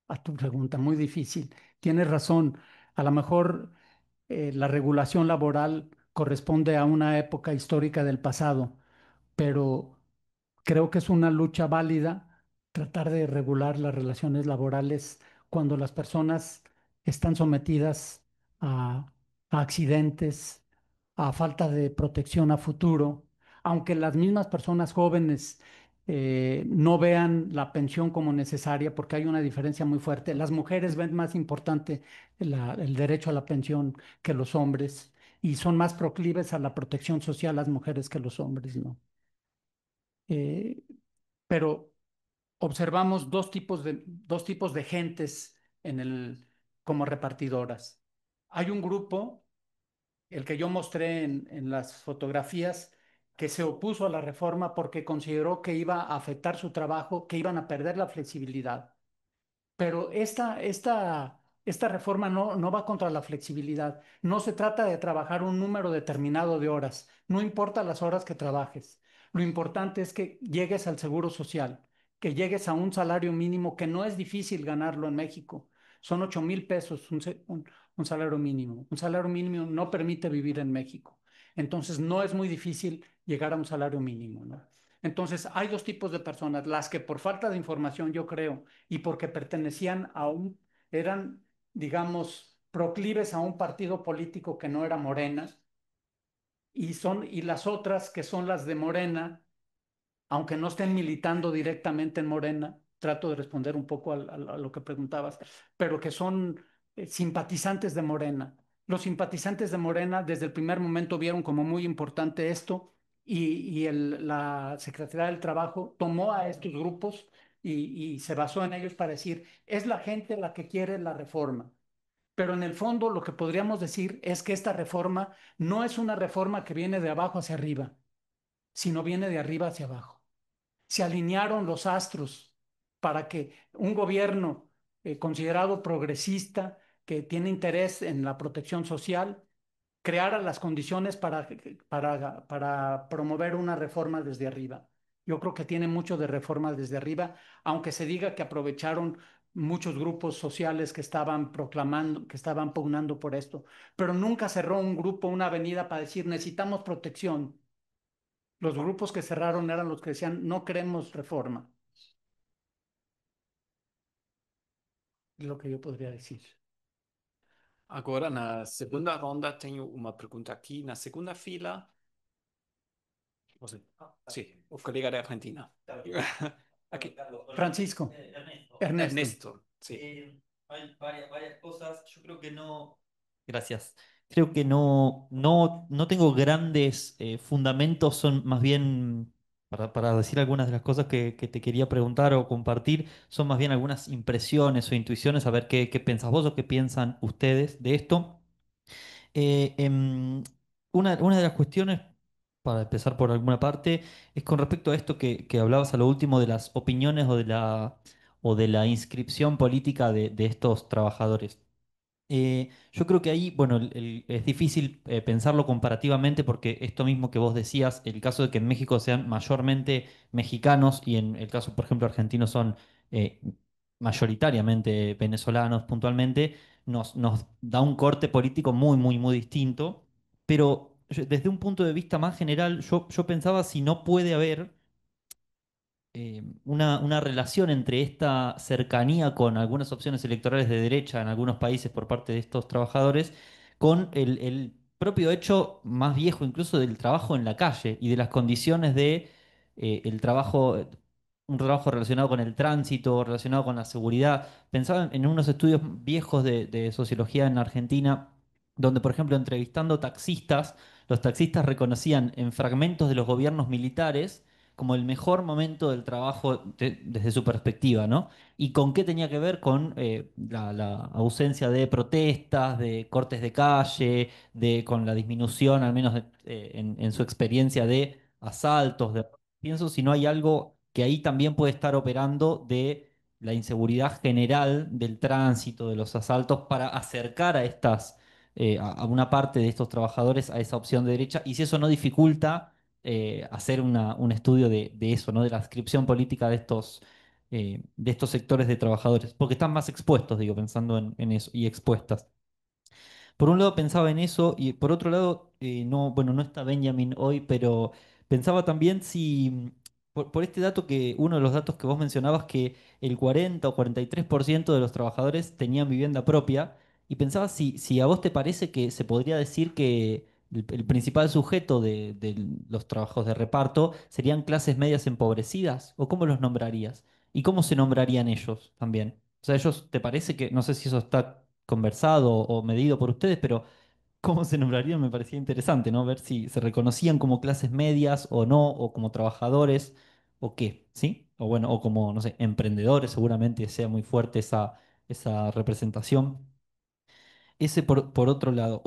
a tu pregunta, muy difícil. Tienes razón, a lo mejor la regulación laboral corresponde a una época histórica del pasado, pero creo que es una lucha válida tratar de regular las relaciones laborales cuando las personas están sometidas a, a accidentes, a falta de protección a futuro, aunque las mismas personas jóvenes no vean la pensión como necesaria, porque hay una diferencia muy fuerte. Las mujeres ven más importante el derecho a la pensión que los hombres y son más proclives a la protección social las mujeres que los hombres, ¿no? Eh, pero observamos dos tipos de gentes como repartidoras. Hay un grupo, el que yo mostré en las fotografías, que se opuso a la reforma porque consideró que iba a afectar su trabajo, que iban a perder la flexibilidad. Pero esta reforma no va contra la flexibilidad. No se trata de trabajar un número determinado de horas. No importa las horas que trabajes. Lo importante es que llegues al seguro social, que llegues a un salario mínimo que no es difícil ganarlo en México. Son 8,000 pesos un salario mínimo. Un salario mínimo no permite vivir en México. Entonces no es muy difícil llegar a un salario mínimo, ¿no? Entonces hay dos tipos de personas, las que por falta de información, yo creo, y porque pertenecían eran digamos, proclives a un partido político que no era Morena, y las otras que son las de Morena, aunque no estén militando directamente en Morena, trato de responder un poco a lo que preguntabas, pero que son simpatizantes de Morena. Los simpatizantes de Morena desde el primer momento vieron como muy importante esto, la Secretaría del Trabajo tomó a estos grupos y se basó en ellos para decir, es la gente la que quiere la reforma. Pero en el fondo lo que podríamos decir es que esta reforma no es una reforma que viene de abajo hacia arriba, sino viene de arriba hacia abajo. Se alinearon los astros para que un gobierno considerado progresista, que tiene interés en la protección social, creara las condiciones para promover una reforma desde arriba. Yo creo que tiene mucho de reforma desde arriba, aunque se diga que aprovecharon muchos grupos sociales que estaban proclamando, que estaban pugnando por esto, pero nunca cerró un grupo, una avenida para decir necesitamos protección. Los grupos que cerraron eran los que decían no queremos reforma. Es lo que yo podría decir. Agora, na segunda ronda, tenho uma pergunta aqui na segunda fila. Você? Sim, o colega da Argentina. Aquí. Francisco. Ernesto. Ernesto, sí. Hay varias cosas. Yo creo que no. Gracias. Creo que no tengo grandes fundamentos, son más bien, para decir algunas de las cosas que te quería preguntar o compartir, son más bien algunas impresiones o intuiciones, a ver qué pensás vos o qué piensan ustedes de esto. Eh, em, una de las cuestiones, para empezar por alguna parte, es con respecto a esto que hablabas a lo último de las opiniones o de la inscripción política de estos trabajadores. Yo creo que ahí, bueno, es difícil pensarlo comparativamente porque esto mismo que vos decías, el caso de que en México sean mayormente mexicanos y en el caso, por ejemplo, argentino son eh, mayoritariamente venezolanos puntualmente, nos da un corte político muy, muy, muy distinto. Pero desde un punto de vista más general, yo pensaba si no puede haber una relación entre esta cercanía con algunas opciones electorales de derecha en algunos países por parte de estos trabajadores, con el propio hecho más viejo incluso del trabajo en la calle y de las condiciones de el trabajo, un trabajo relacionado con el tránsito, relacionado con la seguridad. Pensaba en unos estudios viejos de sociología en Argentina, donde, por ejemplo, entrevistando taxistas, los taxistas reconocían en fragmentos de los gobiernos militares como el mejor momento del trabajo desde su perspectiva, ¿no? ¿Y con qué tenía que ver? Con la ausencia de protestas, de cortes de calle, con la disminución, al menos en su experiencia, de asaltos. Pienso si no hay algo que ahí también puede estar operando de la inseguridad general del tránsito, de los asaltos, para acercar a una parte de estos trabajadores a esa opción de derecha, y si eso no dificulta hacer un estudio de eso, ¿no? De la adscripción política de estos sectores de trabajadores, porque están más expuestos, digo, pensando en eso, y expuestas. Por un lado pensaba en eso y por otro lado, no, bueno, no está Benjamin hoy, pero pensaba también si, por este dato uno de los datos que vos mencionabas, que el 40 o 43% de los trabajadores tenían vivienda propia, y pensaba si a vos te parece que se podría decir que el principal sujeto de los trabajos de reparto serían clases medias empobrecidas, o cómo los nombrarías, y cómo se nombrarían ellos también. O sea, ellos, ¿te parece que, no sé si eso está conversado o medido por ustedes, pero cómo se nombrarían me parecía interesante, ¿no? Ver si se reconocían como clases medias o no, o como trabajadores, o qué, ¿sí? O bueno, o como, no sé, emprendedores, seguramente sea muy fuerte esa representación. Ese por otro lado.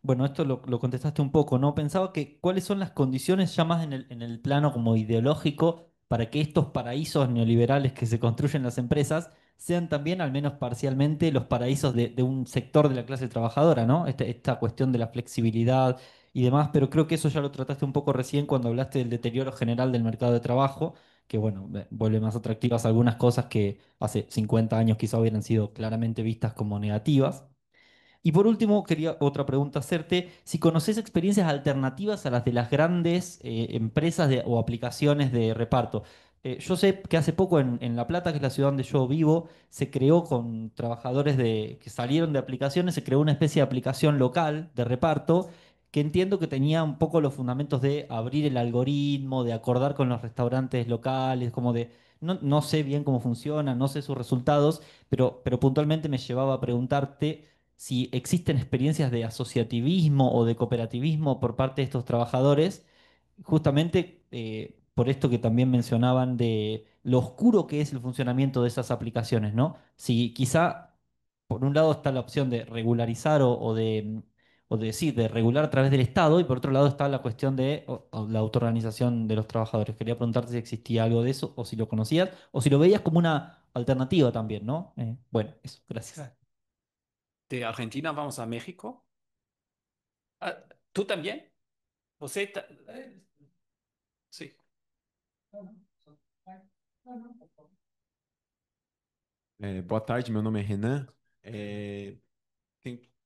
Bueno, esto lo contestaste un poco, ¿no? Pensaba que cuáles son las condiciones ya más en el plano como ideológico para que estos paraísos neoliberales que se construyen las empresas sean también, al menos parcialmente, los paraísos de un sector de la clase trabajadora, ¿no? Esta cuestión de la flexibilidad y demás, pero creo que eso ya lo trataste un poco recién cuando hablaste del deterioro general del mercado de trabajo, que bueno, vuelve más atractivas algunas cosas que hace 50 años quizá hubieran sido claramente vistas como negativas. Y por último, quería otra pregunta hacerte, si conoces experiencias alternativas a las de las grandes empresas o aplicaciones de reparto. Yo sé que hace poco en La Plata, que es la ciudad donde yo vivo, se creó con trabajadores que salieron de aplicaciones, se creó una especie de aplicación local de reparto que entiendo que tenía un poco los fundamentos de abrir el algoritmo, de acordar con los restaurantes locales, como de, no sé bien cómo funciona, no sé sus resultados, pero puntualmente me llevaba a preguntarte si existen experiencias de asociativismo o de cooperativismo por parte de estos trabajadores justamente por esto que también mencionaban de lo oscuro que es el funcionamiento de esas aplicaciones, ¿no? Si quizá por un lado está la opción de regularizar sí, de regular a través del Estado y por otro lado está la cuestión de o la autoorganización de los trabajadores. Quería preguntarte si existía algo de eso o si lo conocías o si lo veías como una alternativa también, ¿no? Bueno, eso, gracias. De Argentina vamos a México. Ah, ¿tú también? ¿José? Sí. Boa tarde, meu nome é Renan. É,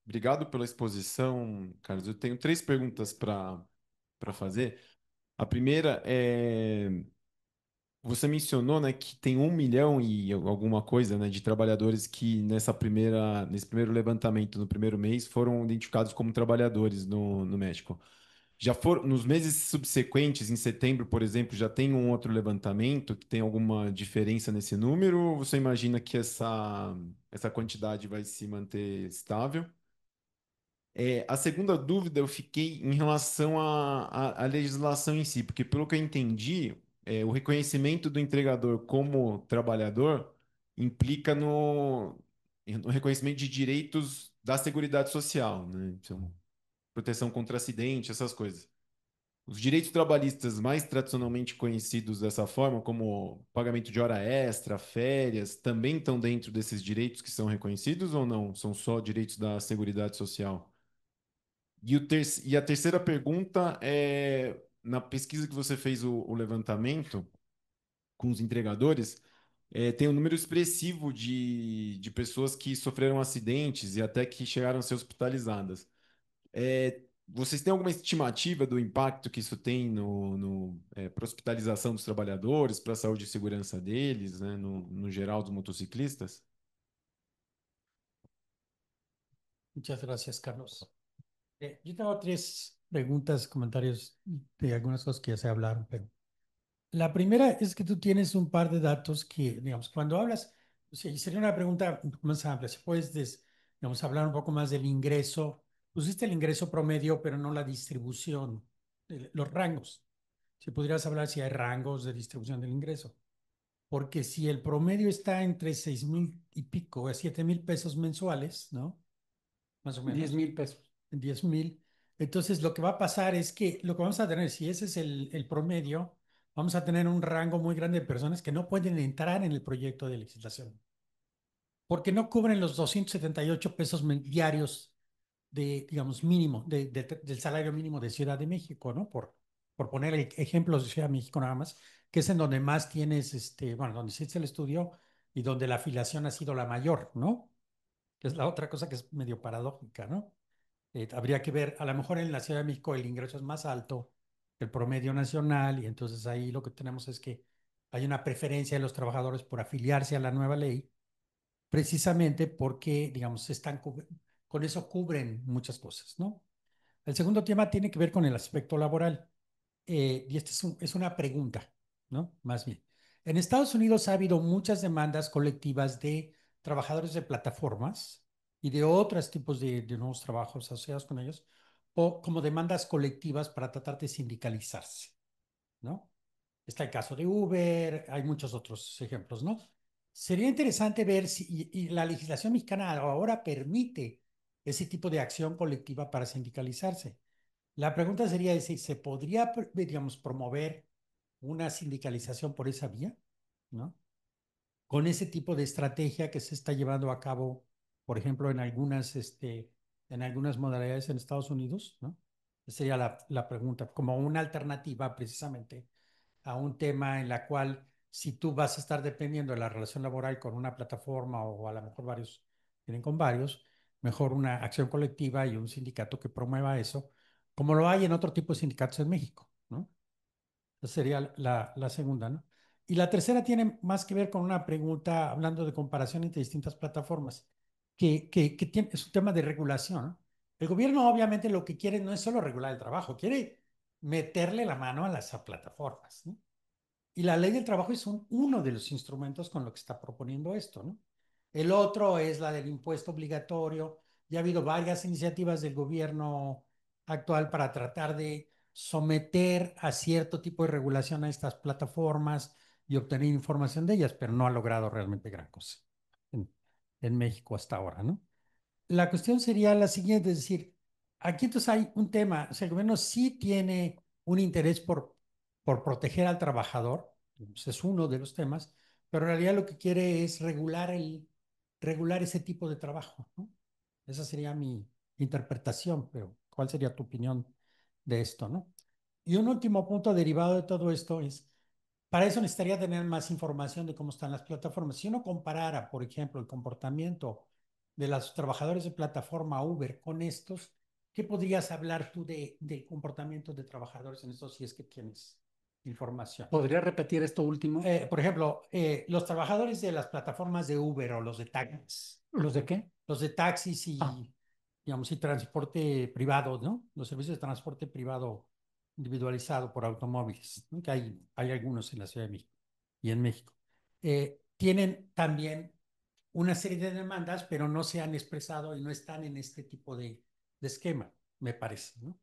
Obrigado pela exposição, Carlos. Eu tenho três perguntas para fazer. A primeira é, você mencionou, né, que tem 1 milhão e alguma coisa, né, de trabalhadores que nesse primeiro levantamento, no primeiro mês, foram identificados como trabalhadores no México. Já foram, nos meses subsequentes, em setembro, por exemplo, já tem um outro levantamento que tem alguma diferença nesse número? Ou você imagina que essa quantidade vai se manter estável? A segunda dúvida eu fiquei em relação à legislação em si, porque pelo que eu entendi, o reconhecimento do entregador como trabalhador implica no reconhecimento de direitos da Seguridade Social, né? Então, proteção contra acidente, essas coisas. Os direitos trabalhistas mais tradicionalmente conhecidos dessa forma, como pagamento de hora extra, férias, também estão dentro desses direitos que são reconhecidos ou não? São só direitos da Seguridade Social? E a terceira pergunta é, na pesquisa que você fez o levantamento com os entregadores, tem um número expressivo de pessoas que sofreram acidentes e até que chegaram a ser hospitalizadas. Vocês têm alguma estimativa do impacto que isso tem para a hospitalização dos trabalhadores, para a saúde e segurança deles, né, no geral dos motociclistas? Muchas gracias, Carlos. Yo tengo tres preguntas, comentarios de algunas cosas que ya se hablaron, pero la primera es que tú tienes un par de datos que, digamos, cuando hablas, o sea, y sería una pregunta un poco más amplia, si puedes, digamos, hablar un poco más del ingreso. Pusiste el ingreso promedio, pero no la distribución, los rangos. Si pudieras hablar si hay rangos de distribución del ingreso. Porque si el promedio está entre 6,000 y pico a 7,000 pesos mensuales, ¿no? Más o menos. 10,000 pesos. 10,000. Entonces, lo que va a pasar es que lo que vamos a tener, si ese es el promedio, vamos a tener un rango muy grande de personas que no pueden entrar en el proyecto de licitación, porque no cubren los 278 pesos diarios de, digamos, mínimo, del salario mínimo de Ciudad de México, ¿no? Por poner ejemplos de Ciudad de México nada más, que es en donde más tienes, bueno, donde hiciste el estudio y donde la afiliación ha sido la mayor, ¿no? Que es la otra cosa que es medio paradójica, ¿no? Habría que ver, a lo mejor en la Ciudad de México el ingreso es más alto que el promedio nacional y entonces ahí lo que tenemos es que hay una preferencia de los trabajadores por afiliarse a la nueva ley, precisamente porque, digamos, con eso cubren muchas cosas, ¿no? El segundo tema tiene que ver con el aspecto laboral. Y esta es una pregunta, ¿no? Más bien. En Estados Unidos ha habido muchas demandas colectivas de trabajadores de plataformas y de otros tipos de nuevos trabajos asociados con ellos, o como demandas colectivas para tratar de sindicalizarse, ¿no? Está el caso de Uber, hay muchos otros ejemplos, ¿no? Sería interesante ver si y la legislación mexicana ahora permite ese tipo de acción colectiva para sindicalizarse. La pregunta sería si se podría, digamos, promover una sindicalización por esa vía, ¿no? Con ese tipo de estrategia que se está llevando a cabo, por ejemplo, en algunas modalidades en Estados Unidos, ¿no? Esa sería la pregunta, como una alternativa precisamente a un tema en la cual si tú vas a estar dependiendo de la relación laboral con una plataforma o a lo mejor varios tienen con varios, mejor una acción colectiva y un sindicato que promueva eso, como lo hay en otro tipo de sindicatos en México, ¿no? Esa sería la segunda, ¿no? Y la tercera tiene más que ver con una pregunta, hablando de comparación entre distintas plataformas, es un tema de regulación, ¿no? El gobierno obviamente lo que quiere no es solo regular el trabajo, quiere meterle la mano a las plataformas, ¿no? Y la ley del trabajo es uno de los instrumentos con lo que está proponiendo esto, ¿no? El otro es la del impuesto obligatorio. Ya ha habido varias iniciativas del gobierno actual para tratar de someter a cierto tipo de regulación a estas plataformas y obtener información de ellas, pero no ha logrado realmente gran cosa en, en México hasta ahora, ¿no? La cuestión sería la siguiente, es decir, aquí entonces hay un tema, o sea, el gobierno sí tiene un interés por proteger al trabajador, pues es uno de los temas, pero en realidad lo que quiere es regular ese tipo de trabajo, ¿no? Esa sería mi interpretación, pero ¿cuál sería tu opinión de esto, no? Y un último punto derivado de todo esto es, para eso necesitaría tener más información de cómo están las plataformas. Si uno comparara, por ejemplo, el comportamiento de los trabajadores de plataforma Uber con estos, ¿qué podrías hablar tú del comportamiento de trabajadores en estos si es que tienes información? ¿Podría repetir esto último? Por ejemplo, los trabajadores de las plataformas de Uber o los de taxis. ¿Los de qué? Los de taxis y, digamos, y transporte privado, ¿no? Los servicios de transporte privado individualizado por automóviles, ¿no? Que hay algunos en la Ciudad de México y en México. Tienen también una serie de demandas, pero no se han expresado y no están en este tipo de esquema, me parece, ¿no?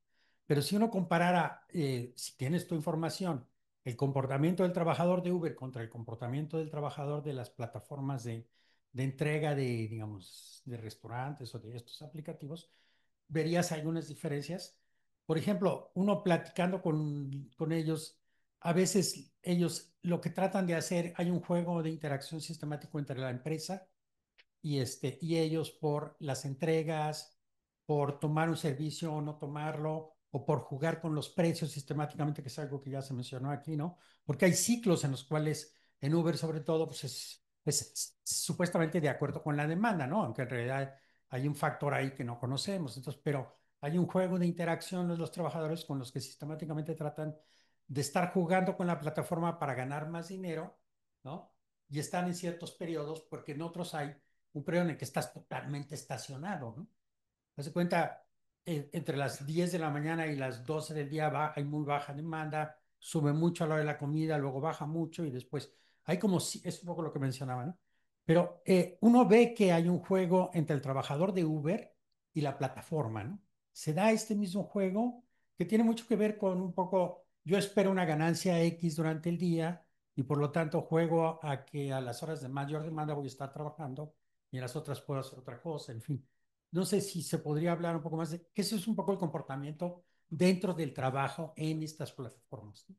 Pero si uno comparara, si tienes tu información, el comportamiento del trabajador de Uber contra el comportamiento del trabajador de las plataformas de entrega de, digamos, de restaurantes o de estos aplicativos, verías algunas diferencias. Por ejemplo, uno platicando con ellos, a veces ellos lo que tratan de hacer, hay un juego de interacción sistemático entre la empresa y ellos por las entregas, por tomar un servicio o no tomarlo, o por jugar con los precios sistemáticamente, que es algo que ya se mencionó aquí, ¿no? Porque hay ciclos en los cuales, en Uber sobre todo, pues es supuestamente de acuerdo con la demanda, ¿no? Aunque en realidad hay un factor ahí que no conocemos. Entonces, pero hay un juego de interacción de los trabajadores con los que sistemáticamente tratan de estar jugando con la plataforma para ganar más dinero, ¿no? Y están en ciertos periodos, porque en otros hay un periodo en el que estás totalmente estacionado, ¿no? Haz de cuenta, entre las 10 de la mañana y las 12 del día hay muy baja demanda, sube mucho a la hora de la comida, luego baja mucho y después hay como, es un poco lo que mencionaba, ¿no? Pero uno ve que hay un juego entre el trabajador de Uber y la plataforma, ¿no? Se da este mismo juego que tiene mucho que ver con un poco, yo espero una ganancia X durante el día y por lo tanto juego a que a las horas de mayor demanda voy a estar trabajando y en las otras puedo hacer otra cosa, en fin. No sé si se podría hablar un poco más de que eso es un poco el comportamiento dentro del trabajo en estas plataformas, ¿no?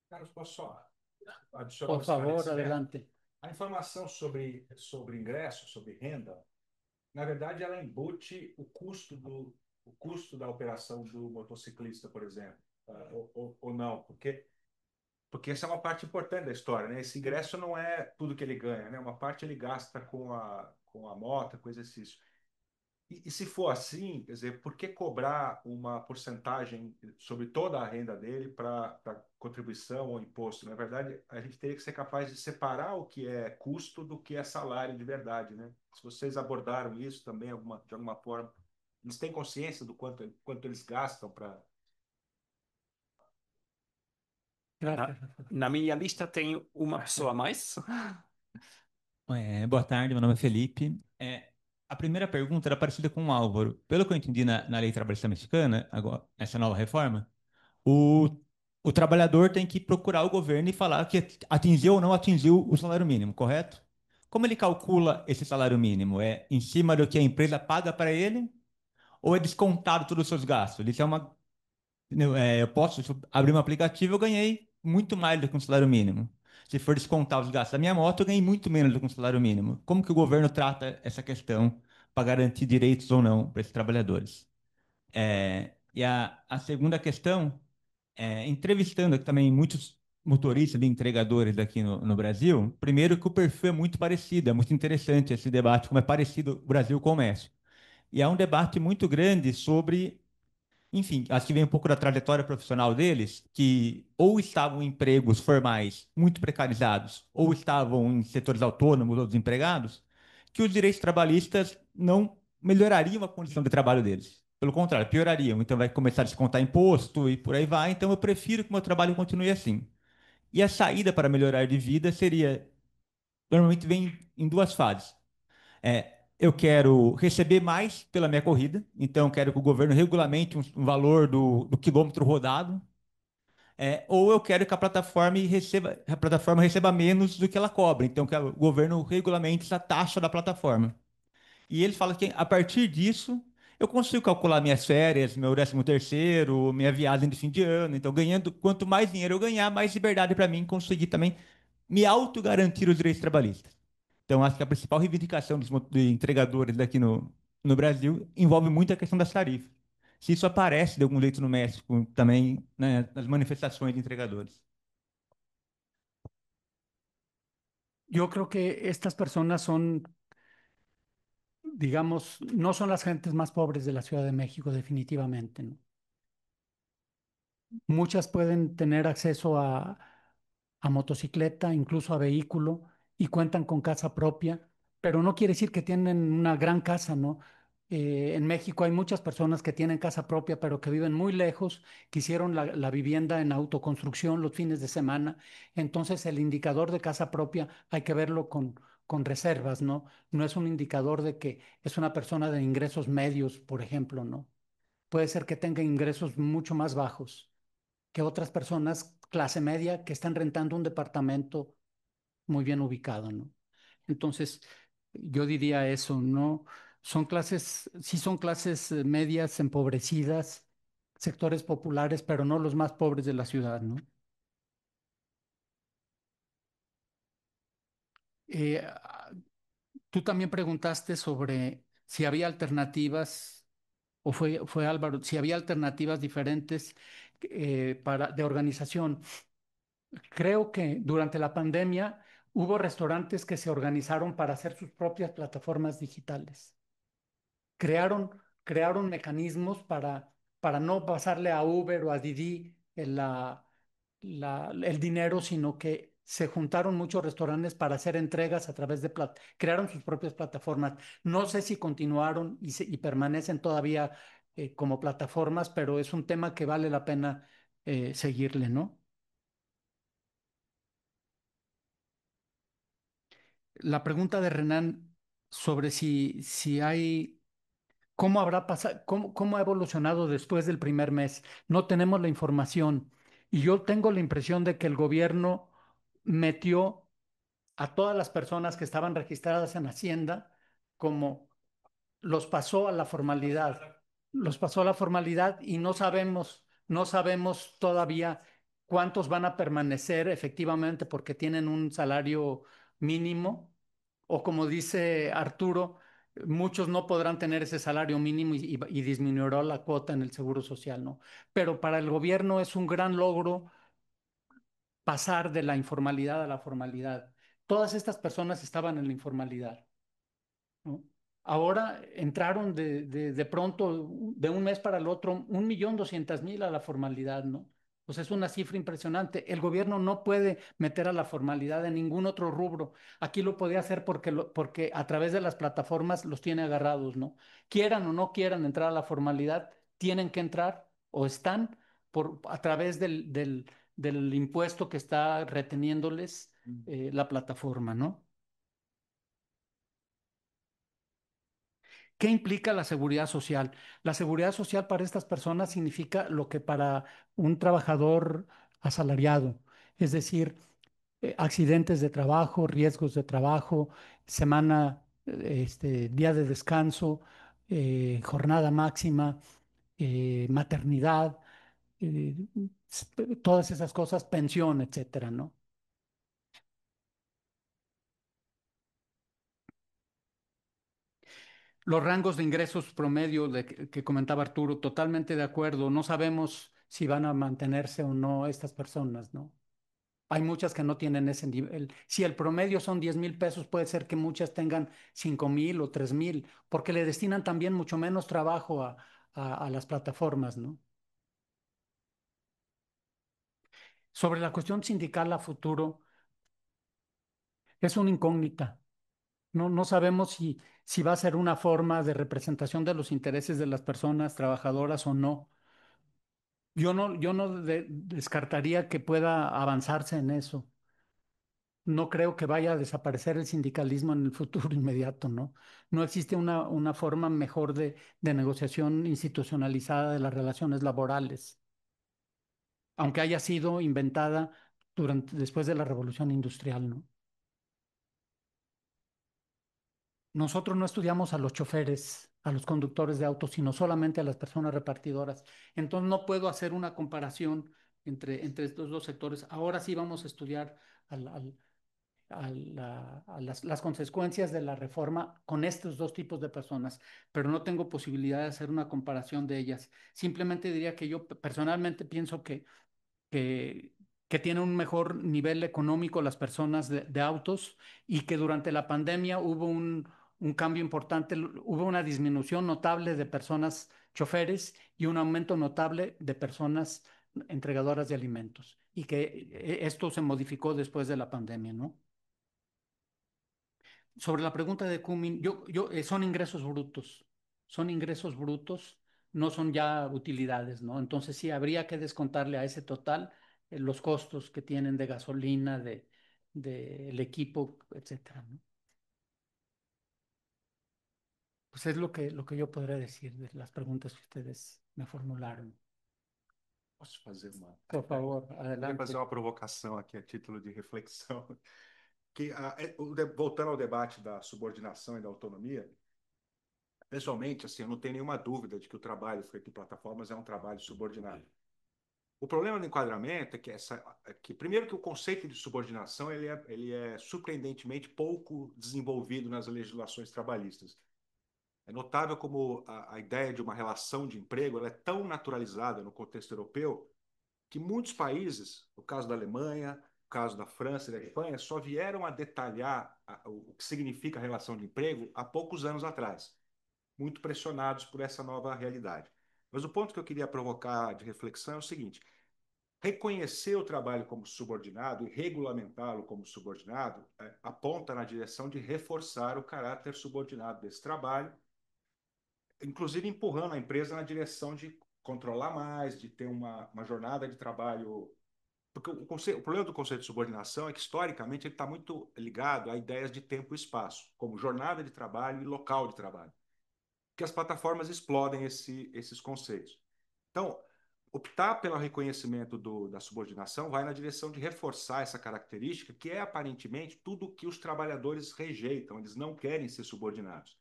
Carlos, posso só adicionar Por favor, adelante. A informação sobre ingresso, sobre renda, na verdade, ela embute o custo da operação do motociclista, por exemplo, ou não, porque essa é uma parte importante da história, né? Esse ingresso não é tudo que ele ganha, né? Uma parte ele gasta com a moto, com o exercício. E se for assim, quer dizer, por que cobrar uma porcentagem sobre toda a renda dele para contribuição ou imposto? Na verdade, a gente teria que ser capaz de separar o que é custo do que é salário de verdade, né? Se vocês abordaram isso também de alguma forma, eles têm consciência do quanto eles gastam para. Na minha lista tem uma pessoa a mais. Boa tarde, meu nome é Felipe. A primeira pergunta era parecida com o Álvaro. Pelo que eu entendi na lei trabalhista mexicana, agora, essa nova reforma, o, o trabalhador tem que procurar o governo e falar que atingiu ou não atingiu o salário mínimo, correto? Como ele calcula esse salário mínimo? É em cima do que a empresa paga para ele ou é descontado todos os seus gastos? Isso é uma eu posso abrir um aplicativo, eu ganhei muito mais do que um salário mínimo. Se for descontar os gastos da minha moto, eu ganhei muito menos do que um salário mínimo. Como que o governo trata essa questão para garantir direitos ou não para esses trabalhadores? E a segunda questão, entrevistando aqui também muitos motoristas e entregadores aqui no Brasil, primeiro que o perfil é muito parecido, é muito interessante esse debate, como é parecido o Brasil com o México. E há um debate muito grande sobre Enfim, acho que vem um pouco da trajetória profissional deles, que ou estavam em empregos formais muito precarizados, ou estavam em setores autônomos ou desempregados, que os direitos trabalhistas não melhorariam a condição de trabalho deles. Pelo contrário, piorariam. Então vai começar a descontar imposto e por aí vai. Então eu prefiro que o meu trabalho continue assim. E a saída para melhorar de vida seria, normalmente vem em duas fases. Eu quero receber mais pela minha corrida, então eu quero que o governo regulamente um valor do quilômetro rodado, ou eu quero que a plataforma receba menos do que ela cobra, então que o governo regulamente a taxa da plataforma. E eles falam que a partir disso eu consigo calcular minhas férias, meu 13º, minha viagem de fim de ano. Então, ganhando, quanto mais dinheiro eu ganhar, mais liberdade para mim conseguir também me auto-garantir os direitos trabalhistas. Então, acho que a principal reivindicação de entregadores daqui no Brasil envolve muito a questão das tarifas. Se isso aparece de algum jeito no México também, né, nas manifestações de entregadores. Yo creo que estas personas son, digamos, no son las gentes más pobres de la Ciudad de México, definitivamente, ¿no? Muchas pueden tener acceso a motocicleta, incluso a vehículo, y cuentan con casa propia, pero no quiere decir que tienen una gran casa, ¿no? En México hay muchas personas que tienen casa propia, pero que viven muy lejos, que hicieron la vivienda en autoconstrucción los fines de semana. Entonces, el indicador de casa propia hay que verlo con reservas, ¿no? No es un indicador de que es una persona de ingresos medios, por ejemplo, ¿no? Puede ser que tenga ingresos mucho más bajos que otras personas clase media que están rentando un departamento muy bien ubicado, ¿no? Entonces, yo diría eso, ¿no? Son clases, sí son clases medias empobrecidas, sectores populares, pero no los más pobres de la ciudad, ¿no? Eh, Tú también preguntaste sobre si había alternativas, o fue Álvaro, si había alternativas diferentes de organización. Creo que durante la pandemia hubo restaurantes que se organizaron para hacer sus propias plataformas digitales. Crearon, crearon mecanismos para no pasarle a Uber o a Didi el dinero, sino que se juntaron muchos restaurantes para hacer entregas a través de crearon sus propias plataformas. No sé si continuaron y permanecen todavía como plataformas, pero es un tema que vale la pena seguirle, ¿no? La pregunta de Renan sobre si hay, cómo habrá pasado, cómo ha evolucionado después del primer mes. No tenemos la información y yo tengo la impresión de que el gobierno metió a todas las personas que estaban registradas en Hacienda como los pasó a la formalidad, los pasó a la formalidad y no sabemos todavía cuántos van a permanecer efectivamente porque tienen un salario mínimo o como dice Arturo, muchos no podrán tener ese salario mínimo y disminuirá la cuota en el seguro social, ¿no? Pero para el gobierno es un gran logro pasar de la informalidad a la formalidad. Todas estas personas estaban en la informalidad, ¿no? Ahora entraron de pronto, de un mes para el otro, 1.200.000 a la formalidad, ¿no? Pues es una cifra impresionante. El gobierno no puede meter a la formalidad en ningún otro rubro. Aquí lo podía hacer porque a través de las plataformas los tiene agarrados, ¿no? Quieran o no quieran entrar a la formalidad, tienen que entrar o están a través del impuesto que está reteniéndoles la plataforma, ¿no? ¿Qué implica la seguridad social? La seguridad social para estas personas significa lo que para un trabajador asalariado, es decir, accidentes de trabajo, riesgos de trabajo, semana, día de descanso, jornada máxima, maternidad, eh, todas esas cosas, pensión, etcétera, ¿no? Los rangos de ingresos promedio que comentaba Arturo, totalmente de acuerdo. No sabemos si van a mantenerse o no estas personas, ¿no? Hay muchas que no tienen ese nivel. Si el promedio son 10.000 pesos, puede ser que muchas tengan 5.000 o 3.000, porque le destinan también mucho menos trabajo a las plataformas, ¿no? Sobre la cuestión sindical a futuro, es una incógnita. No sabemos si va a ser una forma de representación de los intereses de las personas trabajadoras o no. Yo no descartaría que pueda avanzarse en eso. No creo que vaya a desaparecer el sindicalismo en el futuro inmediato, ¿no? No existe una forma mejor de negociación institucionalizada de las relaciones laborales, aunque haya sido inventada después de la Revolución Industrial, ¿no? Nosotros no estudiamos a los choferes, a los conductores de autos, sino solamente a las personas repartidoras. Entonces no puedo hacer una comparación entre estos dos sectores. Ahora sí vamos a estudiar al, al- las consecuencias de la reforma con estos dos tipos de personas, pero no tengo posibilidad de hacer una comparación de ellas. Simplemente diría que yo personalmente pienso que, que tienen un mejor nivel económico las personas de autos y que durante la pandemia hubo un cambio importante, hubo una disminución notable de personas choferes y un aumento notable de personas entregadoras de alimentos y que esto se modificó después de la pandemia, ¿no? Sobre la pregunta de Cumming, son ingresos brutos, no son ya utilidades, ¿no? Entonces sí, habría que descontarle a ese total los costos que tienen de gasolina, del equipo, etcétera, ¿no? Pues es lo que yo podría decir de las preguntas que ustedes me formularon. Posso fazer uma? Por favor, Queria adelante. fazer uma provocação aqui a título de reflexão. Voltando ao debate da subordinação e da autonomia, pessoalmente, assim, eu não tenho nenhuma dúvida de que o trabalho feito em plataformas é um trabalho subordinado. O problema do enquadramento é que primeiro que o conceito de subordinação ele é surpreendentemente pouco desenvolvido nas legislações trabalhistas. É notável como a ideia de uma relação de emprego ela é tão naturalizada no contexto europeu que muitos países, o caso da Alemanha, o caso da França e da Espanha, só vieram a detalhar o que significa a relação de emprego há poucos anos atrás, muito pressionados por essa nova realidade. Mas o ponto que eu queria provocar de reflexão é o seguinte: reconhecer o trabalho como subordinado e regulamentá-lo como subordinado aponta na direção de reforçar o caráter subordinado desse trabalho, inclusive empurrando a empresa na direção de controlar mais, de ter uma jornada de trabalho. Porque o problema do conceito de subordinação é que, historicamente, ele está muito ligado a ideias de tempo e espaço, como jornada de trabalho e local de trabalho. Que as plataformas explodem esses conceitos. Então, optar pelo reconhecimento da subordinação vai na direção de reforçar essa característica, que é aparentemente tudo que os trabalhadores rejeitam, eles não querem ser subordinados.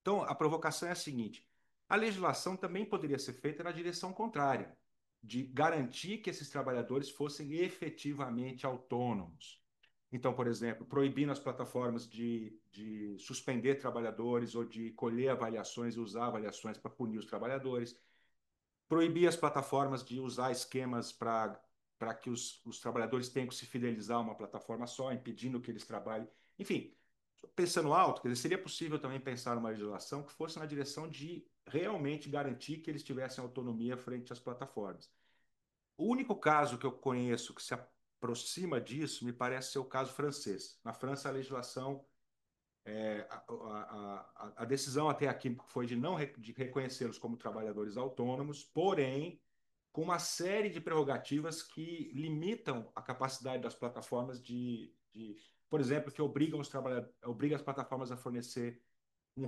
Então, a provocação é a seguinte: a legislação também poderia ser feita na direção contrária, de garantir que esses trabalhadores fossem efetivamente autônomos. Então, por exemplo, proibindo as plataformas de suspender trabalhadores ou de colher avaliações e usar avaliações para punir os trabalhadores, proibir as plataformas de usar esquemas para que os trabalhadores tenham que se fidelizar a uma plataforma só, impedindo que eles trabalhem. Enfim, pensando alto, quer dizer, seria possível também pensar numa legislação que fosse na direção de realmente garantir que eles tivessem autonomia frente às plataformas. O único caso que eu conheço que se aproxima disso me parece ser o caso francês. Na França, a legislação, a decisão até aqui foi de reconhecê-los como trabalhadores autônomos, porém, com uma série de prerrogativas que limitam a capacidade das plataformas por exemplo, que obrigam as plataformas a fornecer um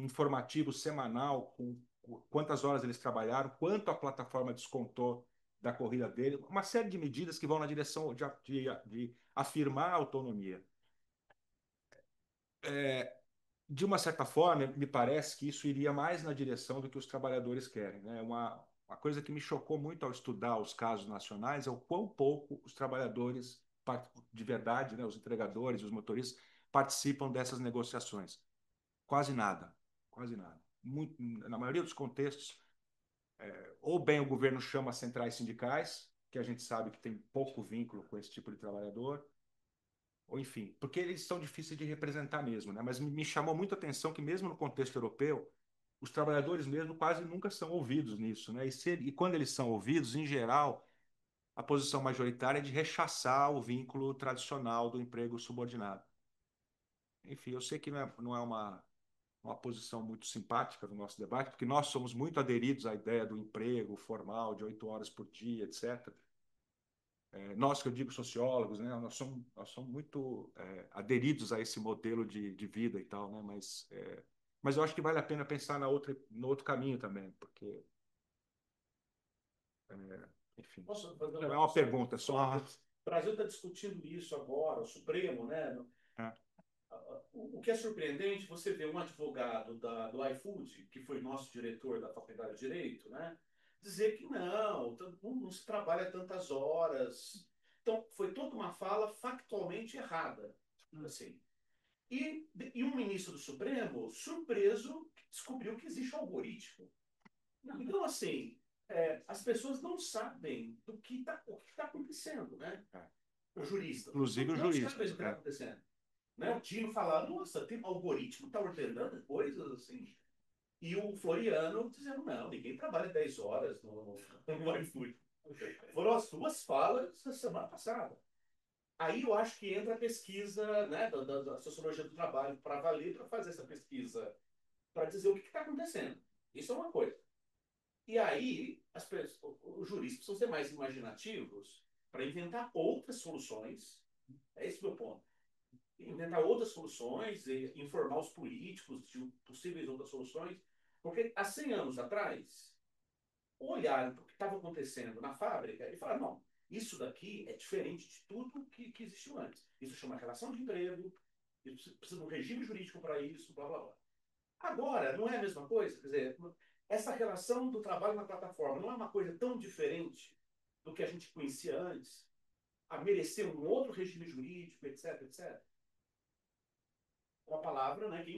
informativo semanal com quantas horas eles trabalharam, quanto a plataforma descontou da corrida dele, uma série de medidas que vão na direção de afirmar a autonomia. De uma certa forma, me parece que isso iria mais na direção do que os trabalhadores querem, né? Uma coisa que me chocou muito ao estudar os casos nacionais é o quão pouco os trabalhadores de verdade, né, os entregadores, os motoristas, participam dessas negociações. Quase nada, quase nada. Na maioria dos contextos, ou bem o governo chama centrais sindicais, que a gente sabe que tem pouco vínculo com esse tipo de trabalhador, ou enfim, porque eles são difíceis de representar mesmo, né? Mas me chamou muito a atenção que mesmo no contexto europeu, os trabalhadores mesmo quase nunca são ouvidos nisso, né? E quando eles são ouvidos, em geral, a posição majoritária é de rechaçar o vínculo tradicional do emprego subordinado. Enfim, eu sei que não é uma posição muito simpática do nosso debate, porque nós somos muito aderidos à ideia do emprego formal de 8 horas por dia, etc. Nós, que eu digo sociólogos, né, nós somos muito aderidos a esse modelo de vida e tal, né, mas eu acho que vale a pena pensar no outro caminho também, porque, enfim, Posso fazer não é uma pergunta, só uma... O Brasil está discutindo isso agora, o Supremo, né? É. O que é surpreendente, você vê um advogado do iFood, que foi nosso diretor da Faculdade de Direito, né, dizer que não se trabalha tantas horas. Então, foi toda uma fala factualmente errada. Assim. E um ministro do Supremo, surpreso, descobriu que existe um algoritmo. Então, assim, as pessoas não sabem o que está acontecendo, né? O jurista. Inclusive o não jurista. sabe o que está acontecendo. Né? O Tino fala, nossa, tem um algoritmo que está ordenando coisas assim. E o Floriano dizendo, não, ninguém trabalha 10 horas no iFood. Foram as duas falas da semana passada. Aí eu acho que entra a pesquisa, né, da sociologia do trabalho para valer, para fazer essa pesquisa, para dizer o que está acontecendo. Isso é uma coisa. E aí os juristas precisam ser mais imaginativos para inventar outras soluções. É esse o meu ponto. Inventar outras soluções e informar os políticos de possíveis outras soluções. Porque há 100 anos atrás, olharam para o que estava acontecendo na fábrica e falaram, não, isso daqui é diferente de tudo que existiu antes. Isso chama relação de emprego, isso precisa de um regime jurídico para isso, blá, blá, blá. Agora, não é a mesma coisa? Quer dizer, essa relação do trabalho na plataforma não é uma coisa tão diferente do que a gente conhecia antes, a merecer um outro regime jurídico, etc, etc. Com a palavra, né, quem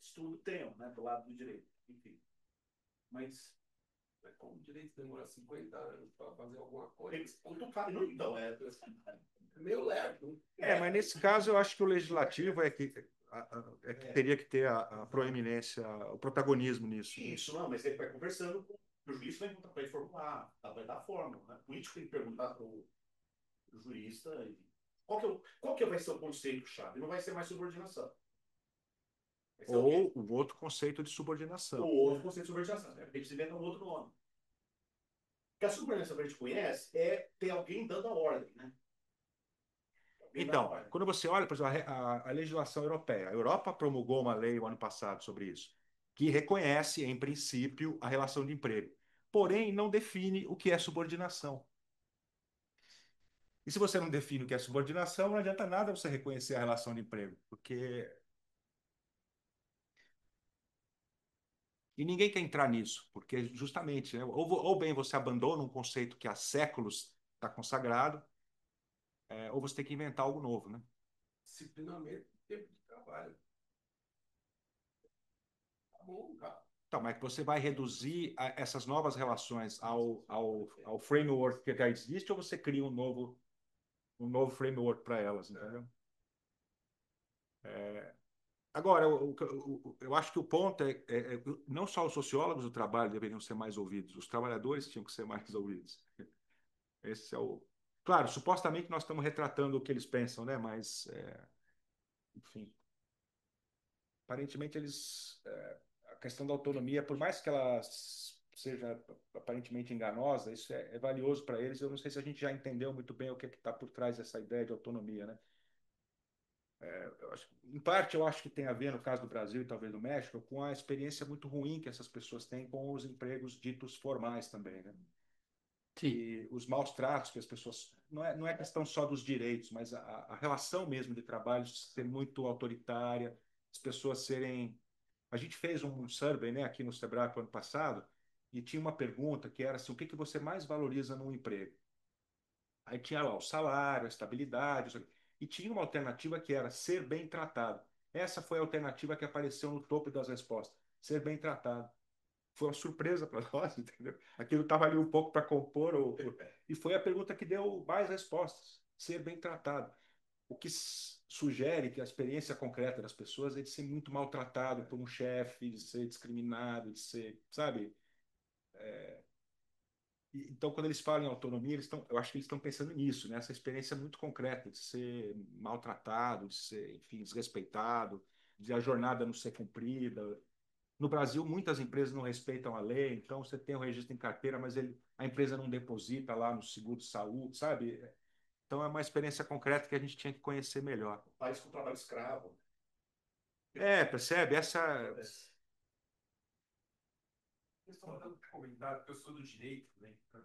estuda o tema, né, do lado do direito, enfim. Mas como o direito demora 50 anos para fazer alguma coisa. Então, é meio lerdo. Mas nesse caso eu acho que o legislativo é que teria que ter a proeminência, o protagonismo nisso. Isso, não, mas ele vai conversando com o juiz, vai formular, vai dar a fórmula. Né? O político tem que perguntar para o jurista qual que vai ser o conceito-chave. Não vai ser mais subordinação. Ou o outro conceito de subordinação. Ou outro conceito de subordinação. A gente inventa um outro nome. Porque a subordinação que a gente conhece é ter alguém dando a ordem, né? Então, quando você olha, por exemplo, a legislação europeia, a Europa promulgou uma lei o ano passado sobre isso, que reconhece, em princípio, a relação de emprego, porém não define o que é subordinação. E se você não define o que é subordinação, não adianta nada você reconhecer a relação de emprego, porque... E ninguém quer entrar nisso, porque justamente, né, ou bem você abandona um conceito que há séculos está consagrado, ou você tem que inventar algo novo, né? Disciplinamento, tempo de trabalho. Tá bom, cara. Então, mas você vai reduzir essas novas relações ao framework que já existe, ou você cria um novo framework para elas, entendeu? Agora, eu acho que o ponto não só os sociólogos do trabalho deveriam ser mais ouvidos, os trabalhadores tinham que ser mais ouvidos. Esse é o... Claro, supostamente nós estamos retratando o que eles pensam, né? Mas, enfim, aparentemente a questão da autonomia, por mais que ela seja aparentemente enganosa, isso é valioso para eles. Eu não sei se a gente já entendeu muito bem o que está por trás dessa ideia de autonomia, né? Em parte, eu acho que tem a ver, no caso do Brasil e talvez do México, com a experiência muito ruim que essas pessoas têm com os empregos ditos formais também, né? Sim. E os maus tratos que as pessoas... Não é questão só dos direitos, mas a relação mesmo de trabalho ser muito autoritária, as pessoas serem... A gente fez um survey, né, aqui no Sebrae ano passado, e tinha uma pergunta que era assim, o que você mais valoriza num emprego? Aí tinha lá o salário, a estabilidade, e tinha uma alternativa que era ser bem tratado. Essa foi a alternativa que apareceu no topo das respostas, ser bem tratado. Foi uma surpresa para nós, entendeu? Aquilo estava ali um pouco para compor, e foi a pergunta que deu mais respostas, ser bem tratado. o que sugere que a experiência concreta das pessoas é de ser muito maltratado por um chefe, de ser discriminado, de ser, sabe? Então, quando eles falam em autonomia, eu acho que eles estão pensando nisso, nessa experiência muito concreta de ser maltratado, de ser, enfim, desrespeitado, de a jornada não ser cumprida. No Brasil, muitas empresas não respeitam a lei, então você tem o registro em carteira, mas a empresa não deposita lá no seguro de saúde, sabe? Então, é uma experiência concreta que a gente tinha que conhecer melhor. País com trabalho escravo. Percebe? Eles estão dando comentário, porque eu sou do direito, né? Então,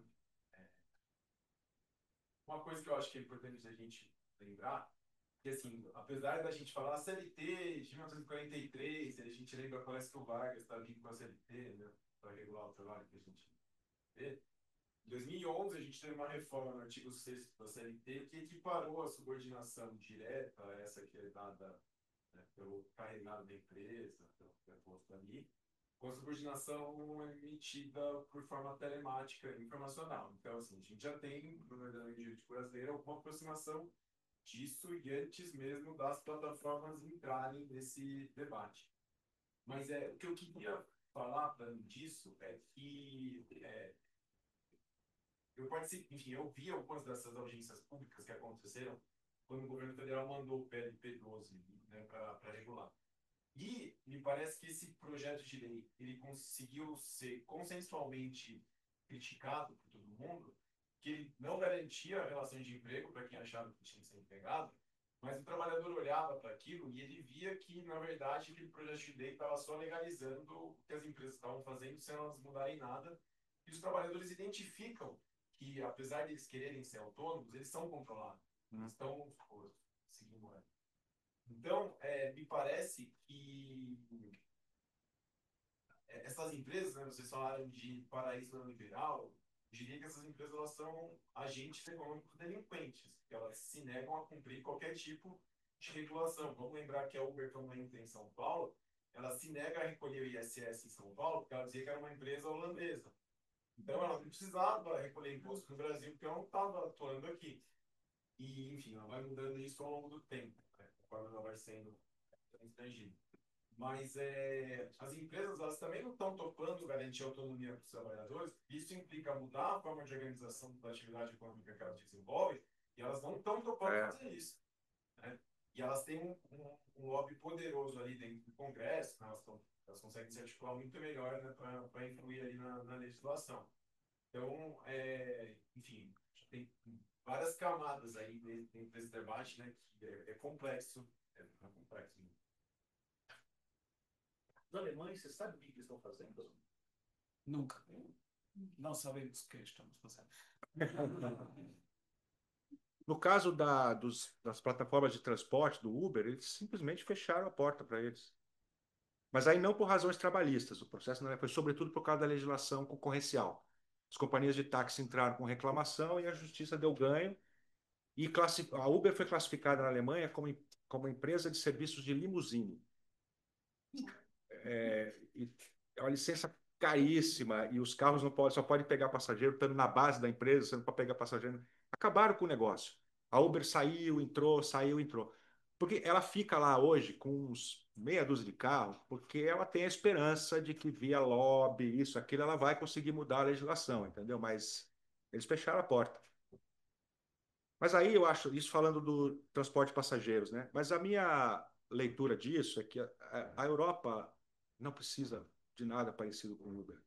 uma coisa que eu acho que é importante a gente lembrar, que assim, apesar da gente falar CLT de 1943, a gente lembra, parece que o Vargas está vindo com a CLT, né? Para regular o trabalho que a gente vê. Em 2011, a gente teve uma reforma no artigo 6º da CLT que equiparou a subordinação direta, essa que é dada, né, pelo carregado da empresa, pelo que é posto ali, com a subordinação emitida por forma telemática informacional. Então, assim, a gente já tem, no ordenamento jurídico brasileiro, alguma aproximação disso e antes mesmo das plataformas entrarem nesse debate. Mas o que eu queria falar disso é que eu participo, enfim, eu vi algumas dessas audiências públicas que aconteceram quando o governo federal mandou o PLP 12, né, para regular. E me parece que esse projeto de lei ele conseguiu ser consensualmente criticado por todo mundo, que ele não garantia relações de emprego para quem achava que tinha que ser empregado, mas o trabalhador olhava para aquilo e ele via que, na verdade, aquele projeto de lei estava só legalizando o que as empresas estavam fazendo sem elas mudarem nada. E os trabalhadores identificam que, apesar de eles quererem ser autônomos, eles são controlados. Eles estão seguindo a. Então, me parece que essas empresas, né, vocês falaram de paraíso neoliberal, eu diria que essas empresas elas são agentes econômicos delinquentes, que elas se negam a cumprir qualquer tipo de regulação. Vamos lembrar que a Uber, quando entra em São Paulo, ela se nega a recolher o ISS em São Paulo, porque ela dizia que era uma empresa holandesa. Então, ela não precisava recolher imposto no Brasil, porque ela não estava atuando aqui. E, enfim, ela vai mudando isso ao longo do tempo, né, conforme ela vai sendo extranjera. Mas as empresas elas também não estão topando garantir autonomia para os trabalhadores. Isso implica mudar a forma de organização da atividade econômica que elas desenvolvem, e elas não estão topando fazer isso. Né? E elas têm um lobby poderoso ali dentro do Congresso, né? Elas conseguem se articular muito melhor, né, para influir ali na legislação. Então, enfim, tem várias camadas aí dentro desse debate, né, que é complexo. É complexo. Os alemães, você sabe o que eles estão fazendo? Nunca. Não sabemos o que estamos fazendo. No caso das plataformas de transporte, do Uber, eles simplesmente fecharam a porta para eles. Mas aí não por razões trabalhistas, o processo não foi sobretudo por causa da legislação concorrencial. As companhias de táxi entraram com reclamação e a justiça deu ganho. E a Uber foi classificada na Alemanha como empresa de serviços de limusine. E é uma licença caríssima e os carros não podem, só podem pegar passageiro estando na base da empresa, você não pode pegar passageiro. Acabaram com o negócio. A Uber saiu, entrou, saiu, entrou. Porque ela fica lá hoje com uns meia dúzia de carros, porque ela tem a esperança de que via lobby, isso, aquilo, ela vai conseguir mudar a legislação, entendeu? Mas eles fecharam a porta. Mas aí eu acho, isso falando do transporte de passageiros, né? Mas a minha leitura disso é que a Europa não precisa de nada parecido com o Uber.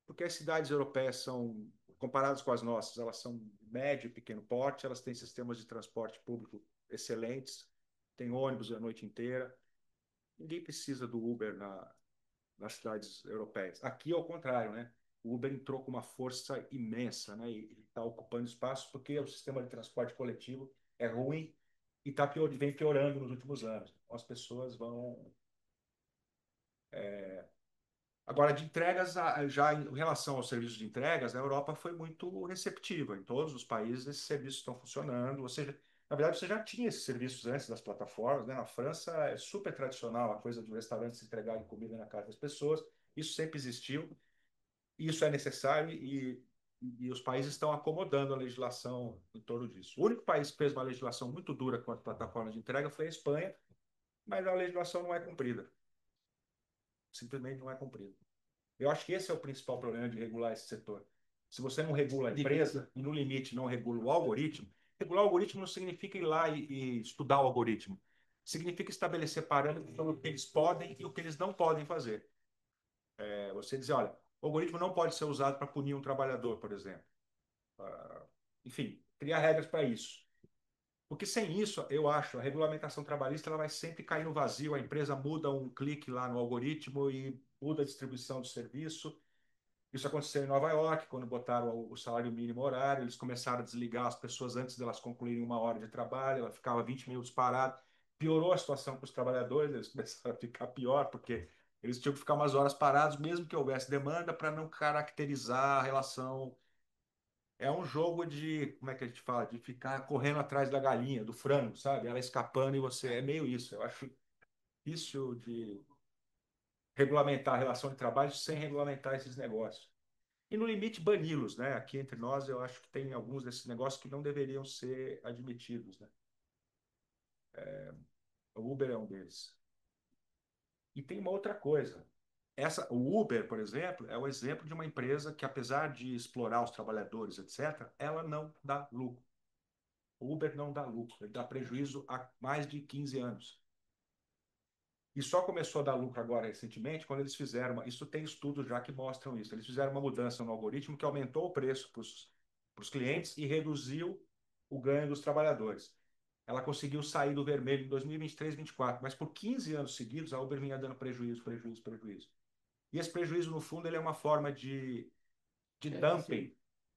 Porque as cidades europeias são, comparadas com as nossas, elas são médio e pequeno porte, elas têm sistemas de transporte público excelentes, tem ônibus a noite inteira. Ninguém precisa do Uber nas cidades europeias. Aqui, ao contrário, né? O Uber entrou com uma força imensa, né? E está ocupando espaço porque o sistema de transporte coletivo é ruim e vem piorando nos últimos anos. Então, as pessoas vão. Agora, de entregas, já em relação aos serviços de entregas, a Europa foi muito receptiva. Em todos os países, esses serviços estão funcionando. Ou seja, na verdade, você já tinha esses serviços antes das plataformas, né? Na França, é super tradicional a coisa de restaurantes entregarem comida na casa das pessoas. Isso sempre existiu. Isso é necessário e E os países estão acomodando a legislação em torno disso. O único país que fez uma legislação muito dura contra plataformas de entrega foi a Espanha, mas a legislação não é cumprida. Simplesmente não é cumprida. Eu acho que esse é o principal problema de regular esse setor. Se você não regula a empresa e, no limite, não regula o algoritmo, regular o algoritmo não significa ir lá e estudar o algoritmo. Significa estabelecer parâmetros sobre o que eles podem e o que eles não podem fazer. Você dizer, olha, o algoritmo não pode ser usado para punir um trabalhador, por exemplo. Enfim, criar regras para isso. Porque sem isso, eu acho, a regulamentação trabalhista ela vai sempre cair no vazio, a empresa muda um clique lá no algoritmo e muda a distribuição do serviço. Isso aconteceu em Nova York, quando botaram o salário mínimo horário, eles começaram a desligar as pessoas antes delas concluírem uma hora de trabalho, ela ficava 20 minutos parada, piorou a situação para os trabalhadores, eles começaram a ficar pior, porque eles tinham que ficar umas horas parados, mesmo que houvesse demanda, para não caracterizar a relação. É um jogo de, como é que a gente fala? De ficar correndo atrás da galinha, do frango, sabe? Ela escapando e você. É meio isso. Eu acho difícil de regulamentar a relação de trabalho sem regulamentar esses negócios. E no limite, bani-los, né? Aqui entre nós, eu acho que tem alguns desses negócios que não deveriam ser admitidos, né? O Uber é um deles. E tem uma outra coisa. O Uber, por exemplo, é o exemplo de uma empresa que, apesar de explorar os trabalhadores, etc., ela não dá lucro. O Uber não dá lucro, ele dá prejuízo há mais de 15 anos. E só começou a dar lucro agora recentemente quando eles fizeram isso tem estudos já que mostram isso. Eles fizeram uma mudança no algoritmo que aumentou o preço para os clientes e reduziu o ganho dos trabalhadores. Ela conseguiu sair do vermelho em 2023, 2024, mas por 15 anos seguidos a Uber vinha dando prejuízo, prejuízo, prejuízo. E esse prejuízo, no fundo, ele é uma forma de dumping,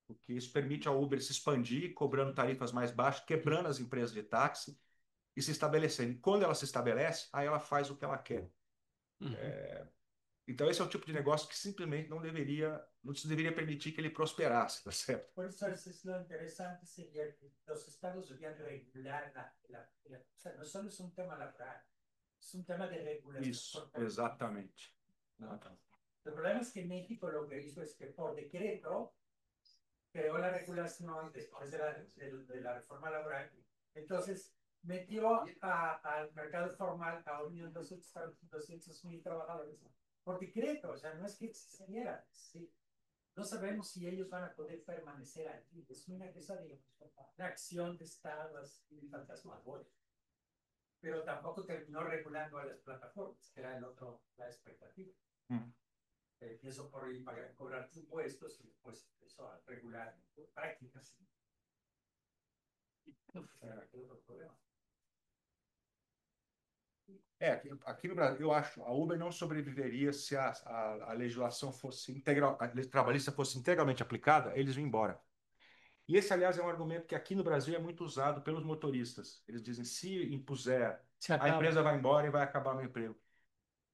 porque isso permite ao Uber se expandir, cobrando tarifas mais baixas, quebrando as empresas de táxi e se estabelecendo. E quando ela se estabelece, aí ela faz o que ela quer. Então, esse é o tipo de negócio que simplesmente não se deveria permitir que ele prosperasse, tá certo? Por eso es lo interesante sería que los estados debían regular o sea, no solo es un tema laboral, es un tema de regulación. Isso, exatamente. El problema es que México lo que hizo es que por decreto creó la regulación después de la reforma laboral. Entonces metió al mercado formal a 1.200.000 trabajadores por decreto, o sea, no es que existiera. ¿Sí? No sabemos si ellos van a poder permanecer aquí. Es una cosa de una acción de Estado así fantasmagórica. Pero tampoco terminó regulando a las plataformas, que era la expectativa. Empezó por ir para cobrar impuestos y después empezó a regular prácticas. Aqui no Brasil, eu acho, a Uber não sobreviveria se a legislação fosse a lei trabalhista fosse integralmente aplicada, eles iam embora. E esse, aliás, é um argumento que aqui no Brasil é muito usado pelos motoristas. Eles dizem, se impuser, a empresa vai embora e vai acabar meu emprego.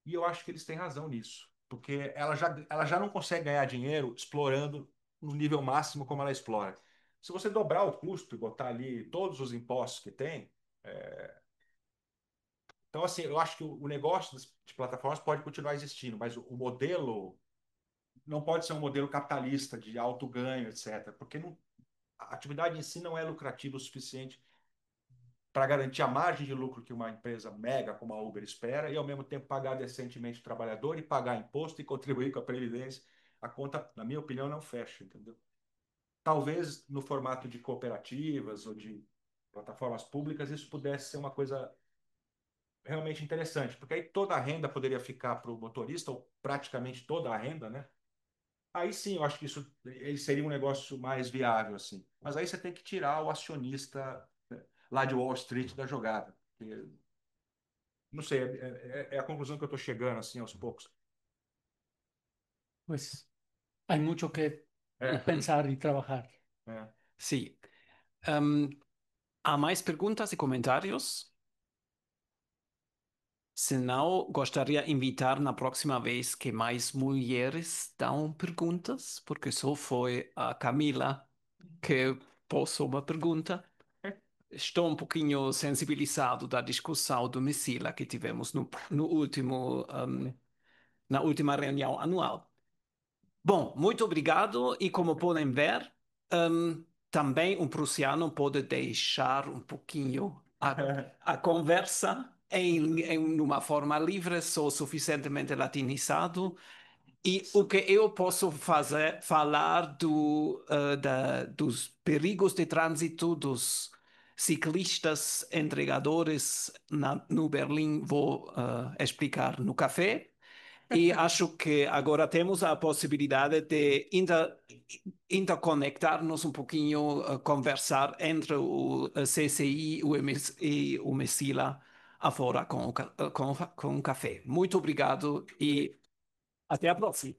E eu acho que eles têm razão nisso, porque ela já não consegue ganhar dinheiro explorando no nível máximo como ela explora. Se você dobrar o custo e botar ali todos os impostos que tem, então, assim, eu acho que o negócio de plataformas pode continuar existindo, mas o modelo não pode ser um modelo capitalista de alto ganho, etc., porque a atividade em si não é lucrativa o suficiente para garantir a margem de lucro que uma empresa mega como a Uber espera e, ao mesmo tempo, pagar decentemente o trabalhador e pagar imposto e contribuir com a Previdência. A conta, na minha opinião, não fecha, entendeu? Talvez no formato de cooperativas ou de plataformas públicas isso pudesse ser uma coisa realmente interessante, porque aí toda a renda poderia ficar para o motorista, ou praticamente toda a renda, né? Aí sim, eu acho que isso ele seria um negócio mais viável, assim. Mas aí você tem que tirar o acionista, né, lá de Wall Street da jogada. Não sei, é a conclusão que eu estou chegando, assim, aos poucos. Pues hay mucho que pensar y trabajar. Sí. ¿Há mais perguntas e comentários? Se não, gostaria de invitar na próxima vez que mais mulheres dão perguntas, porque só foi a Camila que pôs uma pergunta. Estou um pouquinho sensibilizado da discussão do Missila que tivemos no último, na última reunião anual. Bom, muito obrigado. E como podem ver, também um prussiano pode deixar um pouquinho a conversa em uma forma livre, só suficientemente latinizado. E o que eu posso fazer, falar dos perigos de trânsito dos ciclistas entregadores no Berlim, vou explicar no café. E acho que agora temos a possibilidade de interconectar-nos um pouquinho, conversar entre o CCI e o Messila afora com o café. Muito obrigado e até a próxima.